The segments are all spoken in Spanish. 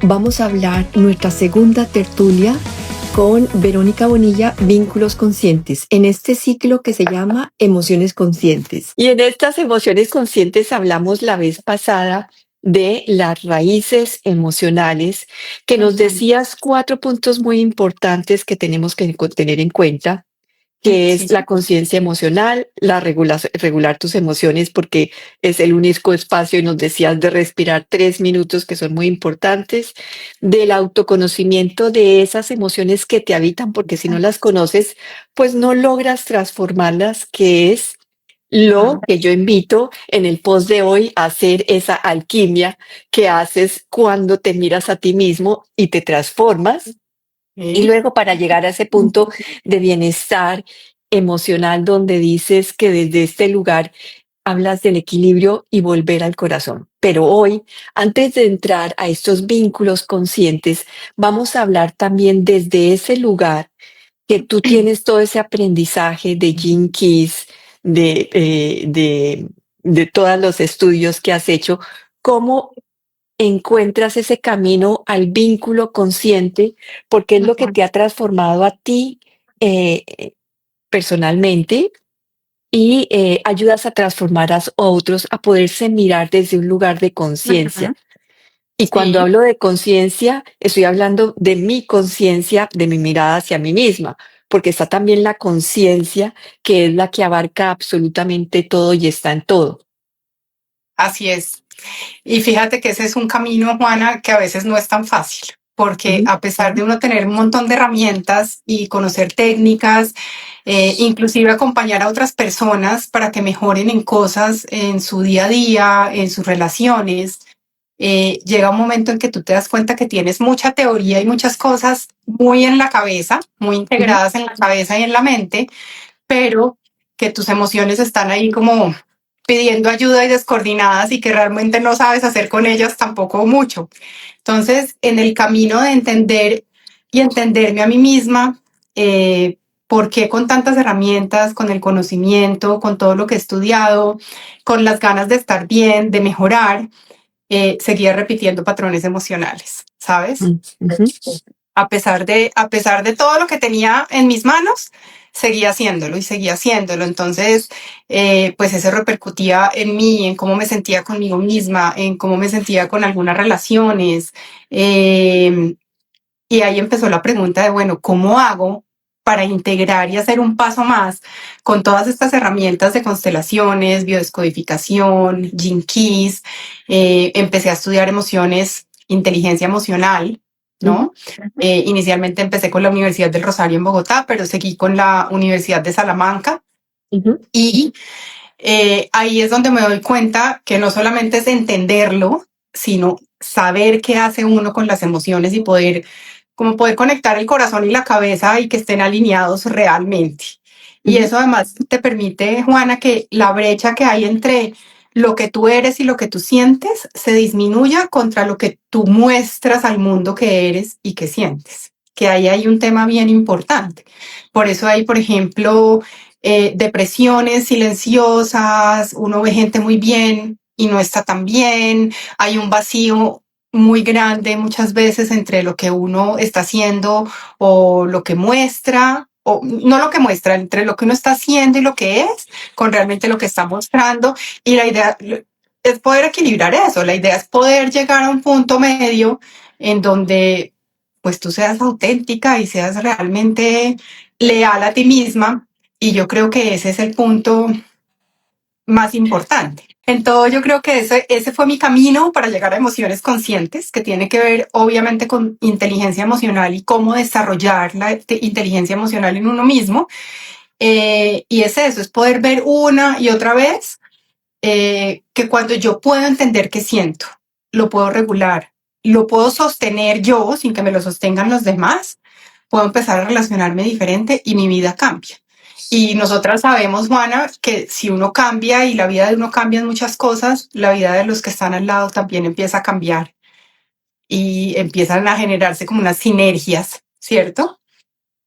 vamos a hablar nuestra segunda tertulia con Verónica Bonilla, Vínculos Conscientes, en este ciclo que se llama Emociones Conscientes. Y en estas emociones conscientes hablamos la vez pasada de las raíces emocionales, que nos decías 4 puntos muy importantes que tenemos que tener en cuenta, que es Sí, la conciencia emocional, regular tus emociones, porque es el único espacio, y nos decías, de respirar 3 minutos, que son muy importantes, del autoconocimiento de esas emociones que te habitan, porque si no las conoces, pues no logras transformarlas, que es lo que yo invito en el post de hoy a hacer, esa alquimia que haces cuando te miras a ti mismo y te transformas. Y sí. luego, para llegar a ese punto de bienestar emocional, donde dices que desde este lugar hablas del equilibrio y volver al corazón. Pero hoy, antes de entrar a estos vínculos conscientes, vamos a hablar también desde ese lugar que tú tienes todo ese aprendizaje de Gene Keys, de, de todos los estudios que has hecho, cómo encuentras ese camino al vínculo consciente, porque es lo que te ha transformado a ti personalmente, y ayudas a transformar a otros a poderse mirar desde un lugar de conciencia. Ujú. Y cuando Sí, hablo de conciencia, estoy hablando de mi conciencia, de mi mirada hacia mí misma, porque está también la conciencia, que es la que abarca absolutamente todo y está en todo. así es. Y fíjate que ese es un camino, Juana, que a veces no es tan fácil, porque Ujú, a pesar de uno tener un montón de herramientas y conocer técnicas, inclusive acompañar a otras personas para que mejoren en cosas en su día a día, en sus relaciones, llega un momento en que tú te das cuenta que tienes mucha teoría y muchas cosas muy en la cabeza, muy ujú. integradas en la cabeza y en la mente, pero que tus emociones están ahí como pidiendo ayuda y descoordinadas y que realmente no sabes hacer con ellas tampoco mucho. Entonces, en el camino de entender y entenderme a mí misma, por qué con tantas herramientas, con el conocimiento, con todo lo que he estudiado, con las ganas de estar bien, de mejorar, seguía repitiendo patrones emocionales, ¿sabes? Mm, ujú. A pesar de todo lo que tenía en mis manos, seguía haciéndolo y seguía haciéndolo. Entonces, pues eso repercutía en mí, en cómo me sentía conmigo misma, en cómo me sentía con algunas relaciones. Eh, y ahí empezó la pregunta de, bueno, ¿cómo hago para integrar y hacer un paso más con todas estas herramientas de constelaciones, biodescodificación, Gene Keys? Empecé a estudiar emociones, inteligencia emocional, Ujú, ¿no? Inicialmente empecé con la Universidad del Rosario en Bogotá, pero seguí con la Universidad de Salamanca ujú. y ahí es donde me doy cuenta que no solamente es entenderlo, sino saber qué hace uno con las emociones y poder, como poder conectar el corazón y la cabeza y que estén alineados realmente. Y Ujú. eso además te permite, Juana, que la brecha que hay entre lo que tú eres y lo que tú sientes se disminuya contra lo que tú muestras al mundo que eres y que sientes. Que ahí hay un tema bien importante. Por eso hay, por ejemplo, depresiones silenciosas, uno ve gente muy bien y no está tan bien, hay un vacío muy grande muchas veces entre lo que uno está haciendo o lo que muestra, o no lo que muestra, entre lo que uno está haciendo y lo que es, con realmente lo que está mostrando. Y la idea es poder equilibrar eso, la idea es poder llegar a un punto medio en donde pues tú seas auténtica y seas realmente leal a ti misma, y yo creo que ese es el punto más importante. En todo, yo creo que ese fue mi camino para llegar a emociones conscientes, que tiene que ver obviamente con inteligencia emocional y cómo desarrollar la inteligencia emocional en uno mismo. Y es eso, es poder ver una y otra vez que cuando yo puedo entender qué siento, lo puedo regular, lo puedo sostener yo sin que me lo sostengan los demás, puedo empezar a relacionarme diferente y mi vida cambia. Y nosotras sabemos, Juana, que si uno cambia y la vida de uno cambia en muchas cosas, la vida de los que están al lado también empieza a cambiar y empiezan a generarse como unas sinergias, ¿cierto?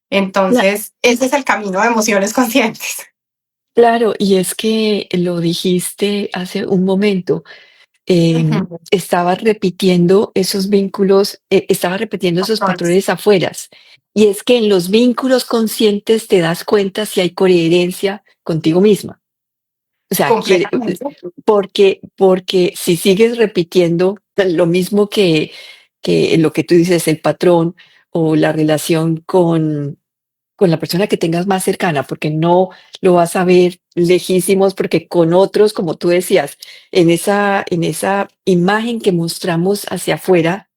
Cla- Entonces, ese es el camino de emociones conscientes. Claro, y es que lo dijiste hace un momento. estaba repitiendo esos vínculos, estaba repitiendo esos Patrones. patrones afueras. Y es que en los vínculos conscientes te das cuenta si hay coherencia contigo misma. O sea, Completamente. porque si sigues repitiendo lo mismo que lo que tú dices, el patrón o la relación con la persona que tengas más cercana, porque no lo vas a ver lejísimos, porque con otros, como tú decías, en esa imagen que mostramos hacia afuera,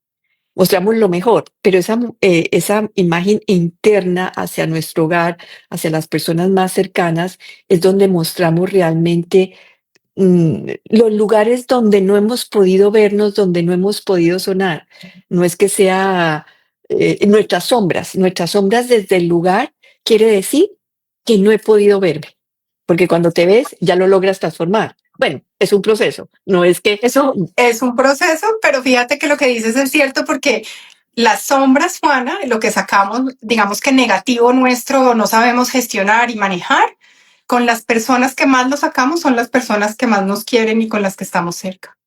mostramos lo mejor, pero esa imagen interna hacia nuestro hogar, hacia las personas más cercanas, es donde mostramos realmente los lugares donde no hemos podido vernos, donde no hemos podido sonar. No es que sea nuestras sombras desde el lugar quiere decir que no he podido verme, porque cuando te ves ya lo logras transformar. Bueno, es un proceso, no es que Eso es un proceso, pero fíjate que lo que dices es cierto porque las sombras, Juana, lo que sacamos, digamos que negativo nuestro, no sabemos gestionar y manejar, con las personas que más lo sacamos son las personas que más nos quieren y con las que estamos cerca.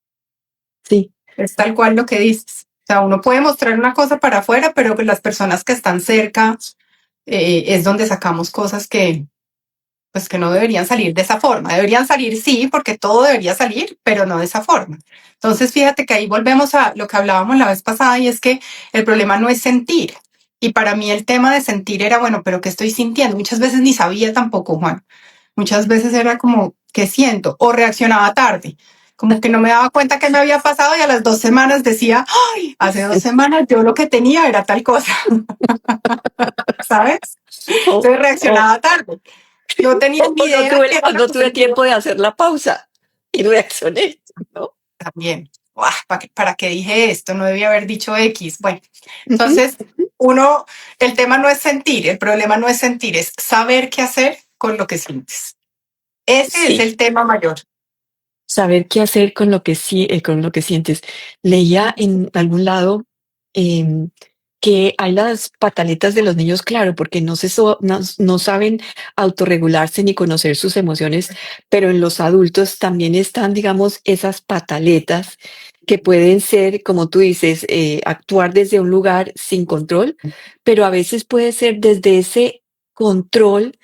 sí, Es tal cual lo que dices. O sea, uno puede mostrar una cosa para afuera, pero las personas que están cerca es donde sacamos cosas que, pues que no deberían salir de esa forma. Deberían salir, sí, porque todo debería salir, pero no de esa forma. Entonces, fíjate que ahí volvemos a lo que hablábamos la vez pasada y es que el problema no es sentir. Y para mí el tema de sentir era, bueno, pero ¿qué estoy sintiendo? Muchas veces ni sabía tampoco, Juan. Muchas veces era como, ¿qué siento? O reaccionaba tarde. Como que no me daba cuenta que me había pasado y a las 2 semanas decía, ay, hace 2 semanas yo lo que tenía era tal cosa, ¿sabes? o, Entonces o- reaccionaba tarde. No tenía o ni no idea tuve, qué era o lo no que tuve sentía tiempo de hacer la pausa y reaccioné, ¿no? también. Uah, ¿para qué dije esto? No debía haber dicho X. Bueno, Ujú, entonces uno, el tema no es sentir, el problema no es sentir, es saber qué hacer con lo que sientes. Ese es sí. el tema mayor. Saber qué hacer con lo que sientes. Leía en algún lado em, que hay las pataletas de los niños, claro, porque no saben autorregularse ni conocer sus emociones, pero en los adultos también están, digamos, esas pataletas que pueden ser, como tú dices, actuar desde un lugar sin control, pero a veces puede ser desde ese control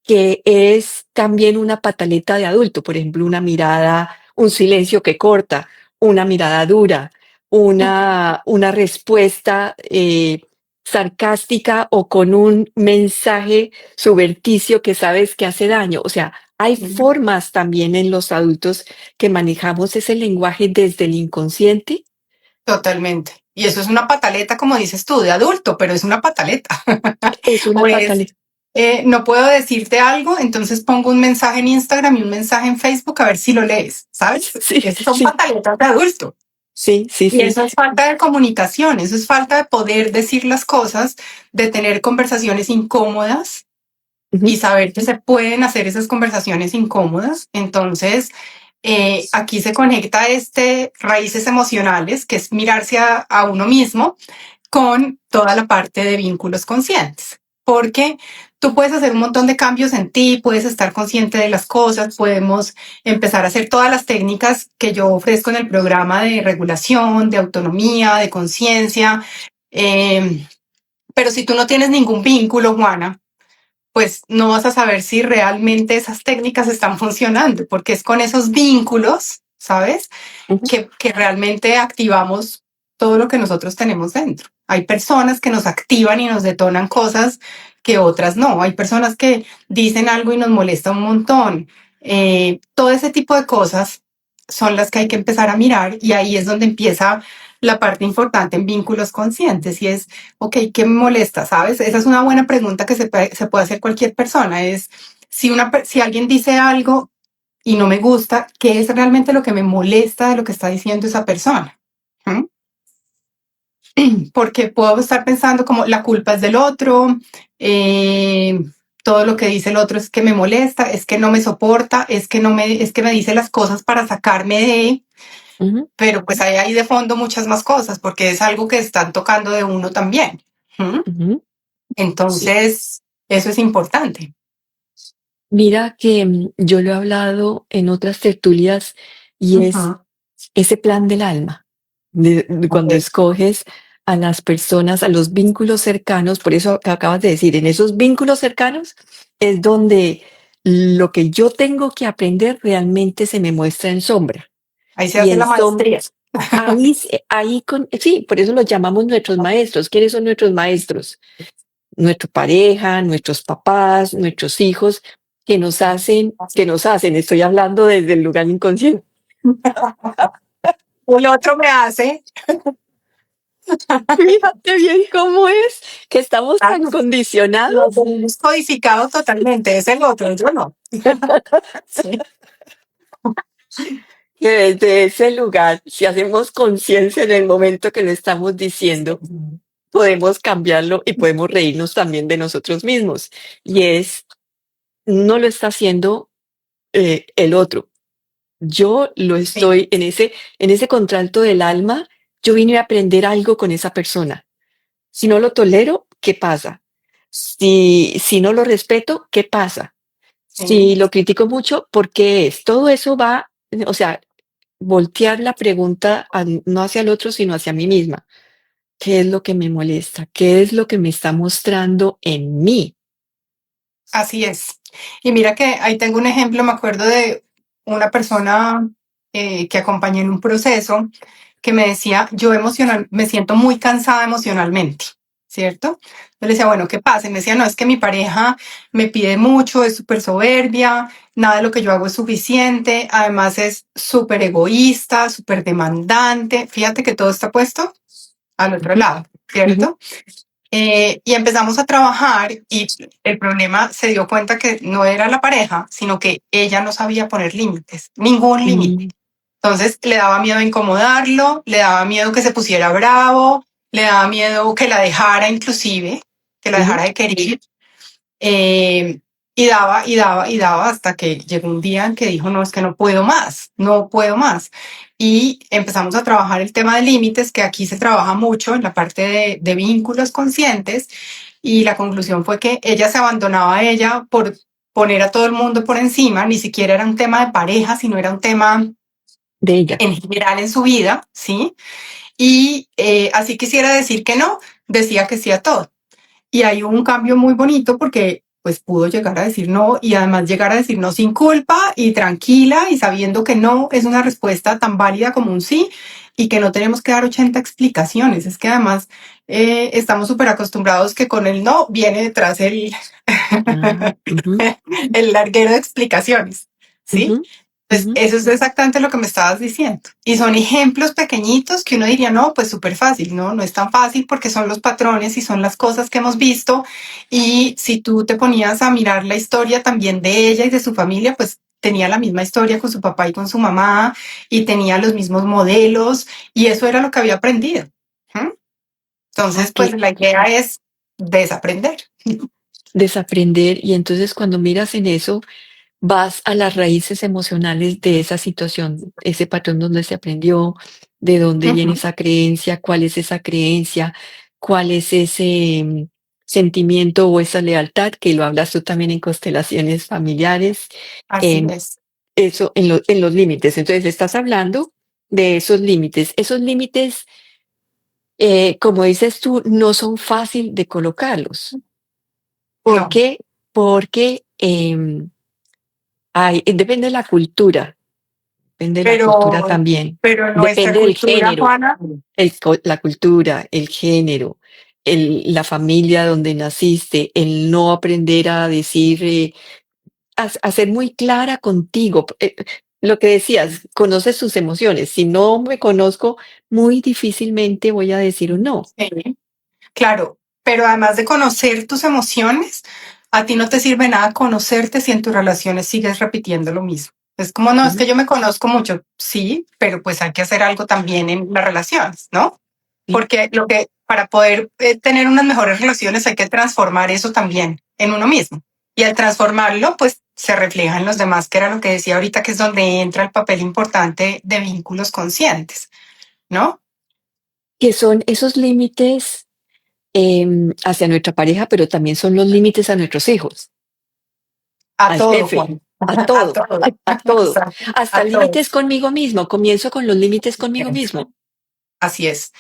que es también una pataleta de adulto, por ejemplo, una mirada, un silencio que corta, una mirada dura, una respuesta sarcástica o con un mensaje subverticio que sabes que hace daño. O sea, hay formas también en los adultos que manejamos ese lenguaje desde el inconsciente. Totalmente. Y eso es una pataleta, como dices tú, de adulto, pero es una pataleta. Es una O es, pataleta. no puedo decirte algo, entonces pongo un mensaje en Instagram y un mensaje en Facebook a ver si lo lees, ¿sabes? Sí, Esas son sí, pataletas de adulto. sí, sí, Y sí. eso es falta de comunicación, eso es falta de poder decir las cosas, de tener conversaciones incómodas y Ujú, saber que se pueden hacer esas conversaciones incómodas. Entonces, aquí se conecta raíces emocionales, que es mirarse a uno mismo, con toda la parte de vínculos conscientes. Porque tú puedes hacer un montón de cambios en ti, puedes estar consciente de las cosas, podemos empezar a hacer todas las técnicas que yo ofrezco en el programa de regulación, de autonomía, de conciencia. Eh, pero si tú no tienes ningún vínculo, Juana, pues no vas a saber si realmente esas técnicas están funcionando, porque es con esos vínculos, ¿sabes? ujú, Que realmente activamos todo lo que nosotros tenemos dentro. Hay personas que nos activan y nos detonan cosas que otras no. Hay personas que dicen algo y nos molesta un montón. Todo ese tipo de cosas son las que hay que empezar a mirar y ahí es donde empieza la parte importante en vínculos conscientes y es, ok, ¿qué me molesta? ¿Sabes? Esa es una buena pregunta que se puede hacer cualquier persona. Es si alguien dice algo y no me gusta, ¿qué es realmente lo que me molesta de lo que está diciendo esa persona? ¿Mm? Porque puedo estar pensando como la culpa es del otro, eh, todo lo que dice el otro es que me molesta, es que no me soporta, es que me dice las cosas para sacarme de, ujú. pero pues hay de fondo muchas más cosas porque es algo que están tocando de uno también. ¿Mm? Ujú, sí. Entonces, eso es importante. Mira que yo lo he hablado en otras tertulias y es Ujú. ese plan del alma, de cuando Ok. escoges a las personas, a los vínculos cercanos, por eso que acabas de decir, en esos vínculos cercanos es donde lo que yo tengo que aprender realmente se me muestra en sombra. Ahí se Y hace en la sombra, maestría. ahí sí, por eso los llamamos nuestros maestros. ¿Quiénes son nuestros maestros? Nuestra pareja, nuestros papás, nuestros hijos, que nos hacen, estoy hablando desde el lugar inconsciente. El otro me hace. Fíjate bien cómo es que estamos tan Claro, condicionados lo tenemos codificado totalmente, es el otro, yo no. Sí. que desde ese lugar, si hacemos conciencia en el momento que lo estamos diciendo, podemos cambiarlo y podemos reírnos también de nosotros mismos. Y no lo está haciendo el otro. Yo lo Sí, estoy en ese contralto del alma, yo vine a aprender algo con esa persona. Si no lo tolero, ¿qué pasa? Si no lo respeto, ¿qué pasa? Si sí. lo critico mucho, ¿por qué es? Todo eso va, o sea, voltear la pregunta no hacia el otro, sino hacia mí misma. ¿Qué es lo que me molesta? ¿Qué es lo que me está mostrando en mí? Así es. Y mira que ahí tengo un ejemplo, me acuerdo de una persona que acompañé en un proceso que me decía, yo me siento muy cansada emocionalmente, ¿cierto? Yo le decía, bueno, ¿qué pasa? Y me decía, no, es que mi pareja me pide mucho, es súper soberbia, nada de lo que yo hago es suficiente, además es súper egoísta, súper demandante. Fíjate que todo está puesto al otro Ujú, lado, ujú, ¿cierto? Y empezamos a trabajar y el problema se dio cuenta que no era la pareja, sino que ella no sabía poner límites, ningún límite. mm, Entonces le daba miedo incomodarlo, le daba miedo que se pusiera bravo, le daba miedo que la dejara inclusive, que la ujú. dejara de querer. Eh, y daba y daba y daba hasta que llegó un día en que dijo, no, es que no puedo más, no puedo más. Y empezamos a trabajar el tema de límites, que aquí se trabaja mucho en la parte de vínculos conscientes. Y la conclusión fue que ella se abandonaba a ella por poner a todo el mundo por encima, ni siquiera era un tema de pareja, sino era un tema De ella. en general en su vida, ¿sí? Y así quisiera decir que no, decía que sí a todo. Y hay un cambio muy bonito porque pues pudo llegar a decir no y además llegar a decir no sin culpa y tranquila y sabiendo que no es una respuesta tan válida como un sí y que no tenemos que dar 80 explicaciones. Es que además estamos súper acostumbrados que con el no viene detrás Ah, ujú, el larguero de explicaciones, ¿sí? ujú, Pues ujú. eso es exactamente lo que me estabas diciendo. Y son ejemplos pequeñitos que uno diría, no, pues súper fácil, ¿no? No es tan fácil porque son los patrones y son las cosas que hemos visto. Y si tú te ponías a mirar la historia también de ella y de su familia, pues tenía la misma historia con su papá y con su mamá y tenía los mismos modelos y eso era lo que había aprendido. ¿Mm? Ah, Entonces, pues que la idea es desaprender. desaprender y entonces cuando miras en eso, vas a las raíces emocionales de esa situación, ese patrón donde se aprendió, de dónde viene Ujú. esa creencia, cuál es esa creencia, cuál es ese sentimiento o esa lealtad, que lo hablas tú también en constelaciones familiares, Así em, es. eso en los límites. Entonces, estás hablando de esos límites. Esos límites, como dices tú, no son fácil de colocarlos. ¿Por No, qué? Porque depende de la cultura. Depende de la cultura pero, también. pero nuestra Depende del cultura, género, Juana, la cultura, el género, la familia donde naciste, el no aprender a decir, a ser muy clara contigo. Lo que decías, conoces tus emociones. Si no me conozco, muy difícilmente voy a decir un no. sí, claro, pero además de conocer tus emociones, a ti no te sirve nada conocerte si en tus relaciones sigues repitiendo lo mismo. Es como, no, es Ujú, que yo me conozco mucho, sí, pero pues hay que hacer algo también en las relaciones, ¿no? sí. Porque para poder tener unas mejores relaciones hay que transformar eso también en uno mismo. Y al transformarlo, pues se refleja en los demás, que era lo que decía ahorita, que es donde entra el papel importante de vínculos conscientes, ¿no? Que son esos límites hacia nuestra pareja, pero también son los límites a nuestros hijos, A al todo, jefe, Juan. a A todo, todo, a todo, exacto, hasta a todo. límites conmigo mismo. Comienzo con los límites conmigo mismo. Así es,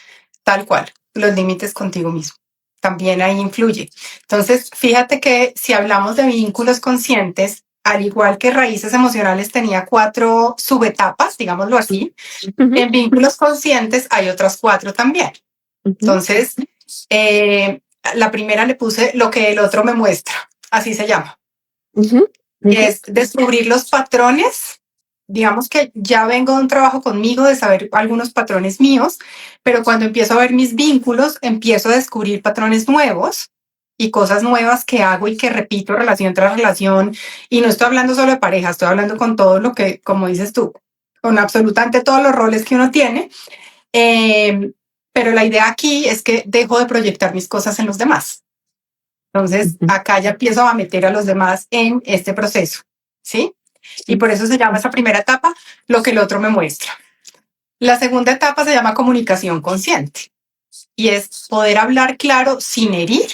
tal cual, los límites contigo mismo. También ahí influye. Entonces, fíjate que si hablamos de vínculos conscientes, al igual que raíces emocionales tenía 4 subetapas, digámoslo así, Ujú, en vínculos conscientes hay otras 4 también. ujú, Entonces, la primera le puse lo que el otro me muestra, así se llama. ujú, ujú, Es descubrir los patrones. Digamos que ya vengo de un trabajo conmigo de saber algunos patrones míos, pero cuando empiezo a ver mis vínculos, empiezo a descubrir patrones nuevos y cosas nuevas que hago y que repito relación tras relación. Y no estoy hablando solo de pareja, estoy hablando con todo lo que, como dices tú, con absolutamente todos los roles que uno tiene. Eh, pero la idea aquí es que dejo de proyectar mis cosas en los demás. Entonces, ujú, acá ya empiezo a meter a los demás en este proceso, ¿sí? Y sí, por eso se llama esa primera etapa lo que el otro me muestra. La segunda etapa se llama comunicación consciente y es poder hablar claro sin herir,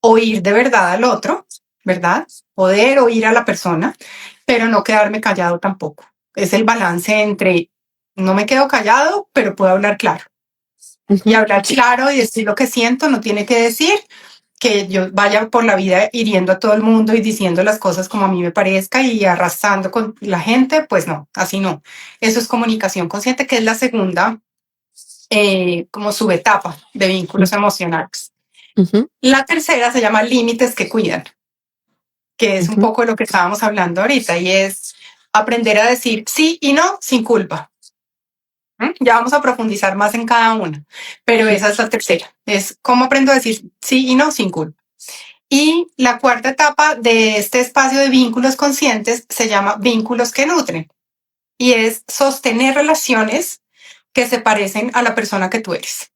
oír de verdad al otro, ¿verdad? Poder oír a la persona, pero no quedarme callado tampoco. Es el balance entre no me quedo callado, pero puedo hablar claro. Y ujú, hablar sí, claro y decir lo que siento no tiene que decir que yo vaya por la vida hiriendo a todo el mundo y diciendo las cosas como a mí me parezca y arrasando con la gente, pues no, así no. Eso es comunicación consciente, que es la segunda como subetapa de vínculos emocionales. ujú, La tercera se llama límites que cuidan, que es un ujú, poco de lo que estábamos hablando ahorita y es aprender a decir sí y no sin culpa. Ya vamos a profundizar más en cada una, pero sí, esa es la tercera. Es cómo aprendo a decir sí y no sin culpa. Y la cuarta etapa de este espacio de vínculos conscientes se llama vínculos que nutren y es sostener relaciones que se parecen a la persona que tú eres.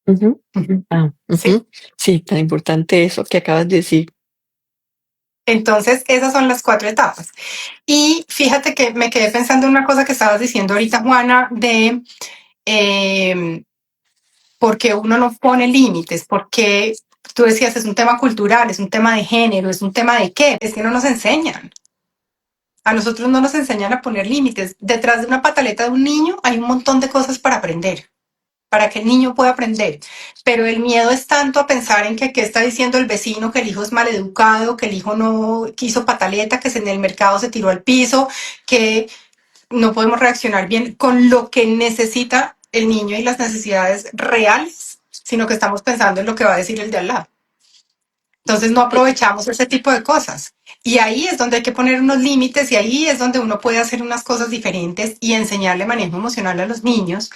ujú, ah, ¿Sí? ujú. Sí, tan importante eso que acabas de decir. Entonces, esas son las 4 etapas. Y fíjate que me quedé pensando en una cosa que estabas diciendo ahorita, Juana, de eh, por qué uno no pone límites, porque tú decías, es un tema cultural, es un tema de género, es un tema de qué, es que no nos enseñan. A nosotros no nos enseñan a poner límites. Detrás de una pataleta de un niño hay un montón de cosas para aprender, para que el niño pueda aprender. Pero el miedo es tanto a pensar en que qué está diciendo el vecino, que el hijo es maleducado, que el hijo no quiso pataleta, que en el mercado se tiró al piso, que no podemos reaccionar bien con lo que necesita el niño y las necesidades reales, sino que estamos pensando en lo que va a decir el de al lado. Entonces no Sí, aprovechamos ese tipo de cosas. Y ahí es donde hay que poner unos límites y ahí es donde uno puede hacer unas cosas diferentes y enseñarle manejo emocional a los niños.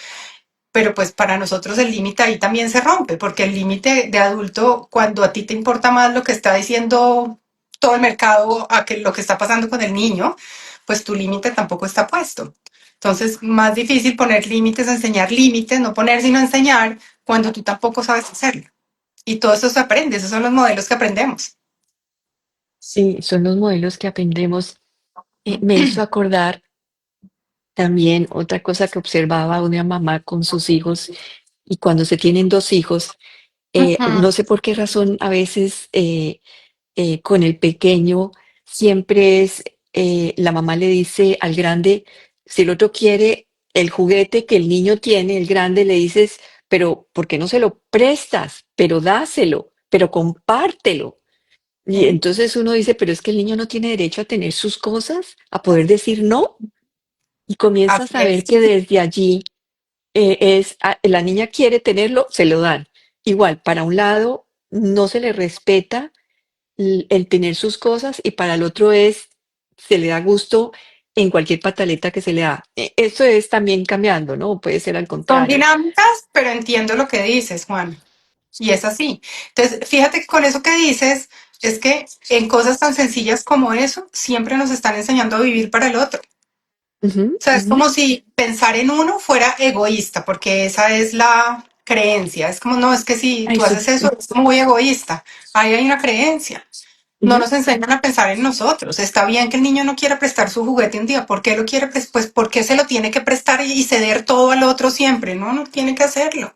Pero pues para nosotros el límite ahí también se rompe, porque el límite de adulto, cuando a ti te importa más lo que está diciendo todo el mercado a que lo que está pasando con el niño, pues tu límite tampoco está puesto. Entonces, más difícil poner límites, enseñar límites, no poner sino enseñar cuando tú tampoco sabes hacerlo. Y todo eso se aprende, esos son los modelos que aprendemos. sí, son los modelos que aprendemos. Me hizo acordar también otra cosa que observaba una mamá con sus hijos y cuando se tienen dos hijos, no sé por qué razón a veces con el pequeño siempre es, la mamá le dice al grande, si el otro quiere el juguete que el niño tiene, el grande le dices, pero ¿por qué no se lo prestas? Pero dáselo, pero compártelo. Y ¿Sí? entonces uno dice, pero es que el niño no tiene derecho a tener sus cosas, a poder decir no. Y comienzas Así a ver es. que desde allí la niña quiere tenerlo, se lo dan. Igual, para un lado no se le respeta el tener sus cosas y para el otro es, se le da gusto en cualquier pataleta que se le da. Eso es también cambiando, ¿no? Puede ser al Son contrario. dinámicas, pero entiendo lo que dices, Juan. Y es así. Entonces, fíjate que con eso que dices, es que en cosas tan sencillas como eso, siempre nos están enseñando a vivir para el otro. Ujú, O sea, es ujú. como si pensar en uno fuera egoísta, porque esa es la creencia. Es como, no, es que si Ay, tú haces eso, es muy egoísta. Ahí hay una creencia. No ujú. nos enseñan a pensar en nosotros. Está bien que el niño no quiera prestar su juguete un día. ¿Por qué lo quiere? Pues, ¿por qué se lo tiene que prestar y ceder todo al otro siempre? No, no tiene que hacerlo.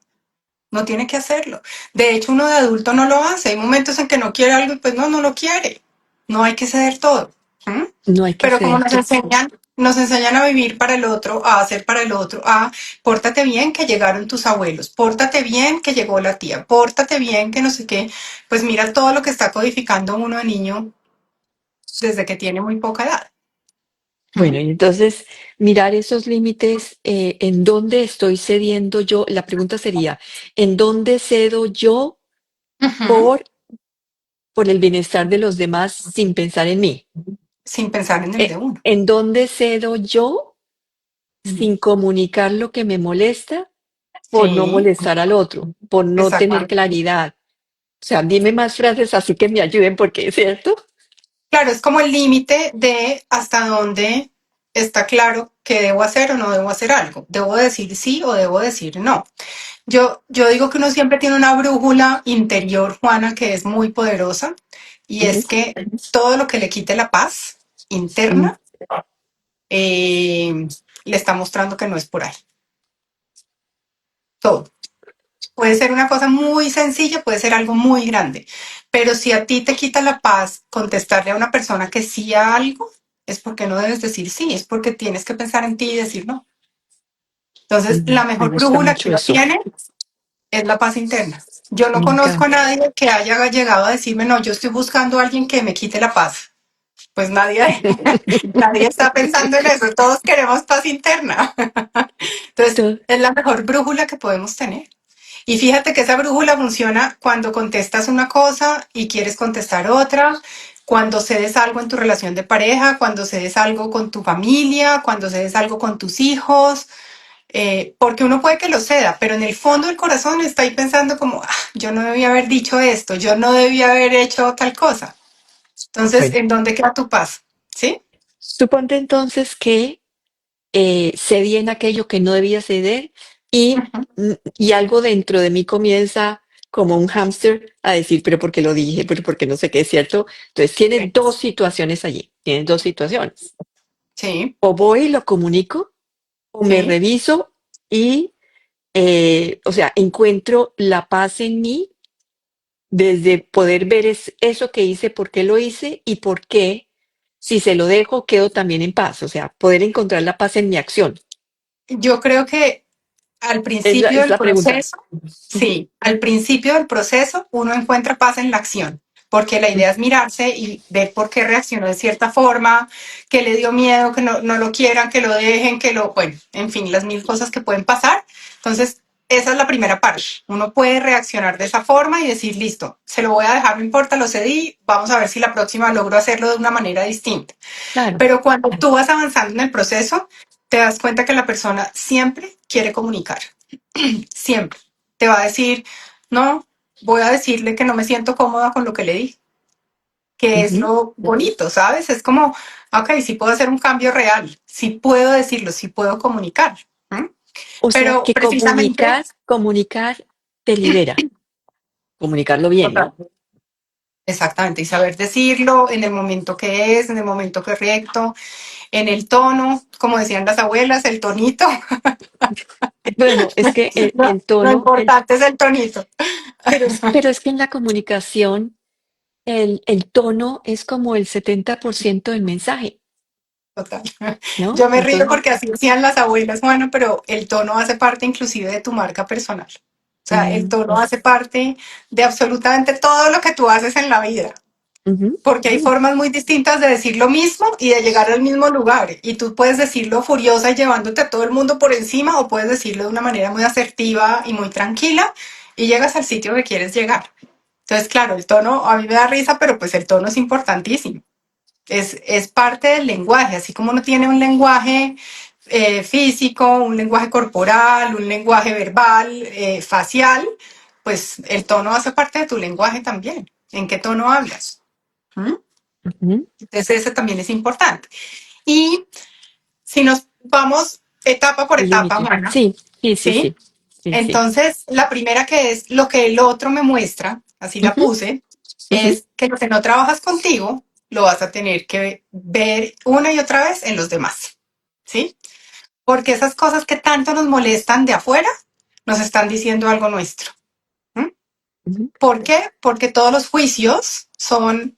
No tiene que hacerlo. De hecho, uno de adulto no lo hace. Hay momentos en que no quiere algo y pues no, no lo quiere. No hay que ceder todo. ¿Mm? No hay que Pero como ceder. nos enseñan a vivir para el otro, a hacer para el otro, a pórtate bien que llegaron tus abuelos, pórtate bien que llegó la tía, pórtate bien que no sé qué, pues mira todo lo que está codificando uno de niño desde que tiene muy poca edad. Bueno, ¿Mm? y entonces mirar esos límites, en dónde estoy cediendo yo. La pregunta sería, ¿en dónde cedo yo Ujú. por, por el bienestar de los demás sin pensar en mí? Sin pensar en el de uno. ¿En dónde cedo yo Mm. sin comunicar lo que me molesta por no Sí, molestar al otro, por no tener exactamente. claridad? O sea, dime más frases así que me ayuden, porque es cierto. Claro, es como el límite de hasta dónde está claro que debo hacer o no debo hacer algo. Debo decir sí o debo decir no. Yo digo que uno siempre tiene una brújula interior, Juana, que es muy poderosa, y Ujú, es que todo lo que le quite la paz mm, interna le está mostrando que no es por ahí. Todo. Puede ser una cosa muy sencilla, puede ser algo muy grande, pero si a ti te quita la paz contestarle a una persona que sí a algo, es porque no debes decir sí, es porque tienes que pensar en ti y decir no. Entonces, la me mejor gusta brújula que mucho uno eso. tiene es la paz interna. Yo no Me conozco a encanta. nadie que haya llegado a decirme, no, yo estoy buscando a alguien que me quite la paz. Pues nadie, nadie está pensando en eso, todos queremos paz interna. Entonces, To- es la mejor brújula que podemos tener. Y fíjate que esa brújula funciona cuando contestas una cosa y quieres contestar otra, cuando cedes algo en tu relación de pareja, cuando cedes algo con tu familia, cuando cedes algo con tus hijos, porque uno puede que lo ceda, pero en el fondo del corazón está ahí pensando como, "Ah, yo no debía haber dicho esto, yo no debía haber hecho tal cosa". Entonces, Bueno, ¿en dónde queda tu paz? ¿Sí? suponte entonces que cedí en aquello que no debía ceder Ujú. y algo dentro de mí comienza como un hámster a decir, pero ¿por qué lo dije? Pero ¿por qué no sé qué es cierto? Entonces tiene Sí. dos situaciones allí, tiene dos situaciones. Sí, O voy y lo comunico, o me sí. reviso y, o sea, encuentro la paz en mí desde poder ver eso que hice, por qué lo hice y por qué, si se lo dejo, quedo también en paz. O sea, poder encontrar la paz en mi acción. Yo creo que al Es la, principio es del la pregunta. proceso, Ujú, sí, al principio del proceso uno encuentra paz en la acción, porque la idea es mirarse y ver por qué reaccionó de cierta forma, que le dio miedo, que no lo quieran, que lo dejen, bueno, en fin, las mil cosas que pueden pasar. Entonces, esa es la primera parte. Uno puede reaccionar de esa forma y decir, listo, se lo voy a dejar, no importa, lo cedí, vamos a ver si la próxima logro hacerlo de una manera distinta. claro. Pero cuando tú vas avanzando en el proceso, te das cuenta que la persona siempre quiere comunicar, siempre. Te va a decir, no, voy a decirle que no me siento cómoda con lo que le di, que es Ujú. lo bonito, ¿sabes? Es como, ok, sí puedo hacer un cambio real, sí puedo decirlo, sí puedo comunicar. ¿Mm? O sea Pero que precisamente, comunicar te libera. Comunicarlo bien, total, ¿no? exactamente, y saber decirlo en el momento que es, en el momento correcto, en el tono, como decían las abuelas, el tonito. Bueno, es que No, lo importante es el tonito. pero es que en la comunicación el tono es como el 70% del mensaje, Total. ¿no? Yo me río Entonces, porque así decían las abuelas, bueno, pero el tono hace parte inclusive de tu marca personal. O sea, el mm, tono hace parte de absolutamente todo lo que tú haces en la vida, ujú, porque hay formas muy distintas de decir lo mismo y de llegar al mismo lugar. Y tú puedes decirlo furiosa y llevándote a todo el mundo por encima, o puedes decirlo de una manera muy asertiva y muy tranquila y llegas al sitio que quieres llegar. Entonces, claro, el tono a mí me da risa, pero pues el tono es importantísimo. Es parte del lenguaje, así como uno tiene un lenguaje físico, un lenguaje corporal, un lenguaje verbal, facial, pues el tono hace parte de tu lenguaje también. ¿En qué tono hablas? ¿Mm? ujú, Entonces, ese también es importante. Y si nos vamos etapa por el etapa, límite. Juana, Sí, sí, sí, ¿sí? sí, sí, sí. Entonces, la primera que es lo que el otro me muestra, así la Ujú, puse, ujú, es que lo que no trabajas contigo, lo vas a tener que ver una y otra vez en los demás, ¿sí? Porque esas cosas que tanto nos molestan de afuera, nos están diciendo algo nuestro. ¿Mm? ujú, ¿Por qué? Porque todos los juicios son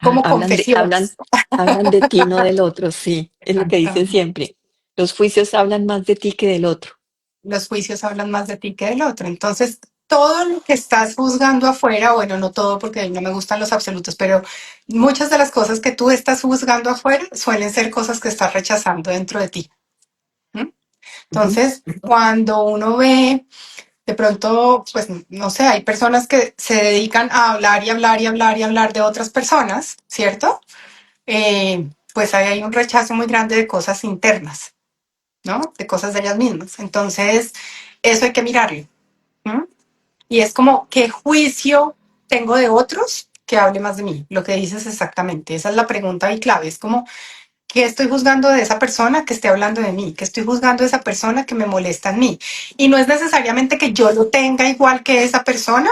como Hablan confesiones. hablan de ti, no del otro, sí, es lo que dicen Exactamente. siempre. Los juicios hablan más de ti que del otro. Los juicios hablan más de ti que del otro. Entonces, todo lo que estás juzgando afuera, bueno, no todo porque no me gustan los absolutos, pero muchas de las cosas que tú estás juzgando afuera suelen ser cosas que estás rechazando dentro de ti. ¿M? Ujú. Entonces, cuando uno ve, de pronto, pues no sé, hay personas que se dedican a hablar y hablar y hablar y hablar de otras personas, ¿cierto? Pues ahí hay un rechazo muy grande de cosas internas, ¿no? De cosas de ellas mismas. Entonces, eso hay que mirarlo. ¿M? Y es como, ¿qué juicio tengo de otros que hable más de mí? Lo que dices exactamente. Esa es la pregunta y clave. Es como, ¿qué estoy juzgando de esa persona que esté hablando de mí? ¿Qué estoy juzgando de esa persona que me molesta en mí? Y no es necesariamente que yo lo tenga igual que esa persona,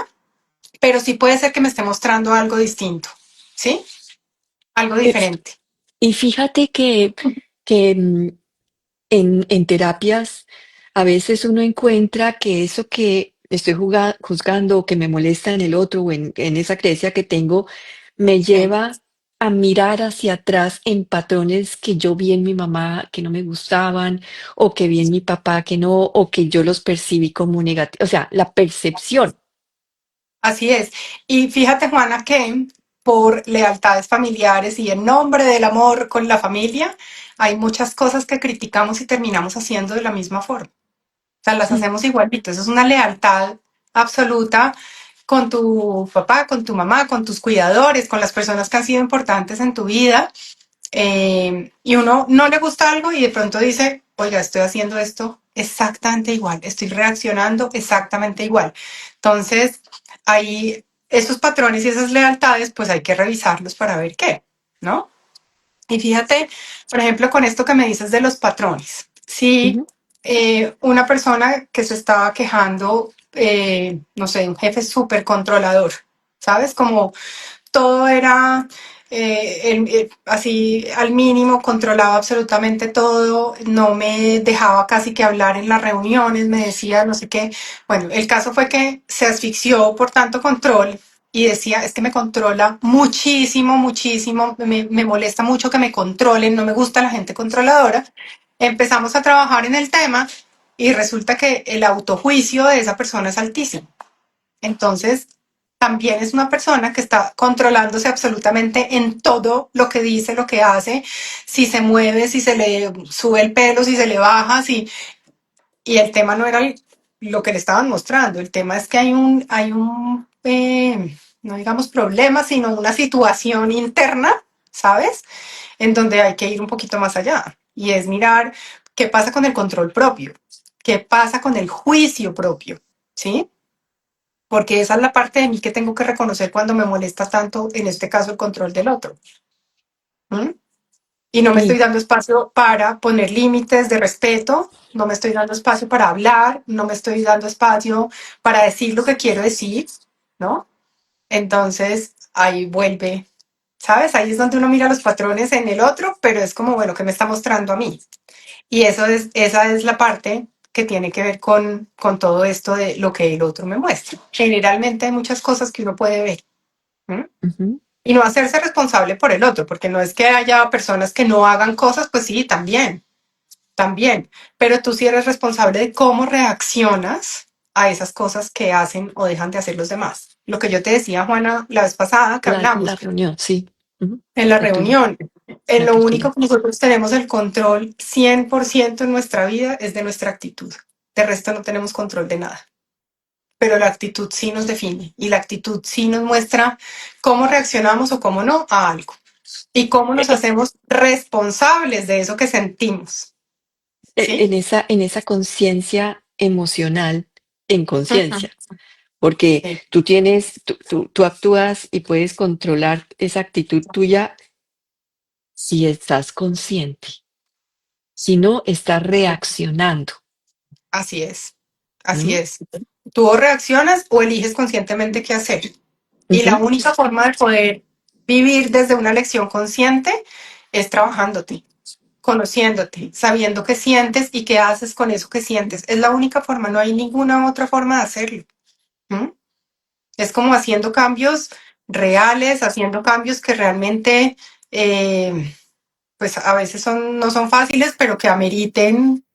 pero sí puede ser que me esté mostrando algo distinto. ¿Sí? Algo Eh, diferente. Y fíjate que en terapias a veces uno encuentra que eso que estoy juzgando o que me molesta en el otro o en esa creencia que tengo, me Sí. lleva a mirar hacia atrás en patrones que yo vi en mi mamá que no me gustaban, o que vi en mi papá que no, o que yo los percibí como negativos. O sea, la percepción. Así es. Y fíjate, Juana, que por lealtades familiares y en nombre del amor con la familia, hay muchas cosas que criticamos y terminamos haciendo de la misma forma. O sea, las Mm, hacemos igualito. Eso es una lealtad absoluta con tu papá, con tu mamá, con tus cuidadores, con las personas que han sido importantes en tu vida. Y uno no le gusta algo y de pronto dice, oiga, estoy haciendo esto exactamente igual, estoy reaccionando exactamente igual. Entonces, ahí esos patrones y esas lealtades, pues hay que revisarlos para ver qué, ¿no? Y fíjate, por ejemplo, con esto que me dices de los patrones, si ujú. una persona que se estaba quejando, no sé, un jefe súper controlador, ¿sabes? Como todo era así al mínimo, controlaba absolutamente todo, no me dejaba casi que hablar en las reuniones, me decía no sé qué. Bueno, el caso fue que se asfixió por tanto control y decía, es que me controla muchísimo, muchísimo, me molesta mucho que me controlen, no me gusta la gente controladora. Empezamos a trabajar en el tema y resulta que el autojuicio de esa persona es altísimo. Entonces, también es una persona que está controlándose absolutamente en todo lo que dice, lo que hace, si se mueve, si se le sube el pelo, si se le baja, si... Y el tema no era lo que le estaban mostrando, el tema es que hay un no digamos problema, sino una situación interna, ¿sabes? En donde hay que ir un poquito más allá. Y es mirar qué pasa con el control propio, qué pasa con el juicio propio, ¿sí? Porque esa es la parte de mí que tengo que reconocer cuando me molesta tanto, en este caso, el control del otro. ¿Mm? Y no me estoy Sí. dando espacio para poner límites de respeto, no me estoy dando espacio para hablar, no me estoy dando espacio para decir lo que quiero decir, ¿no? Entonces, ahí vuelve, ¿sabes? Ahí es donde uno mira los patrones en el otro, pero es como, bueno, ¿qué me está mostrando a mí? Y esa es la parte que tiene que ver con todo esto de lo que el otro me muestra. Generalmente hay muchas cosas que uno puede ver. ¿M? Ujú. Y no hacerse responsable por el otro, porque no es que haya personas que no hagan cosas, pues sí, también, también. Pero tú sí eres responsable de cómo reaccionas a esas cosas que hacen o dejan de hacer los demás. Lo que yo te decía, Juana, la vez pasada que La hablamos, reunión, sí. Ujú. en la La tuya, reunión. En la lo tertulia. único que nosotros tenemos el control 100% en nuestra vida es de nuestra actitud. De resto no tenemos control de nada. Pero la actitud sí nos define y la actitud sí nos muestra cómo reaccionamos o cómo no a algo y cómo nos hacemos responsables de eso que sentimos. ¿Sí? En esa conciencia emocional, en Ujú. conciencia, porque Sí, tú actúas y puedes controlar esa actitud tuya si estás consciente, si no estás reaccionando. así es. Así ¿M? es. Tú o reaccionas o eliges conscientemente qué hacer. Y la Ujú. única forma de poder vivir desde una lección consciente es trabajándote, conociéndote, sabiendo qué sientes y qué haces con eso que sientes. Es la única forma, no hay ninguna otra forma de hacerlo. ¿Mm? Es como haciendo cambios reales, haciendo cambios que realmente, pues a veces no son fáciles, pero que ameriten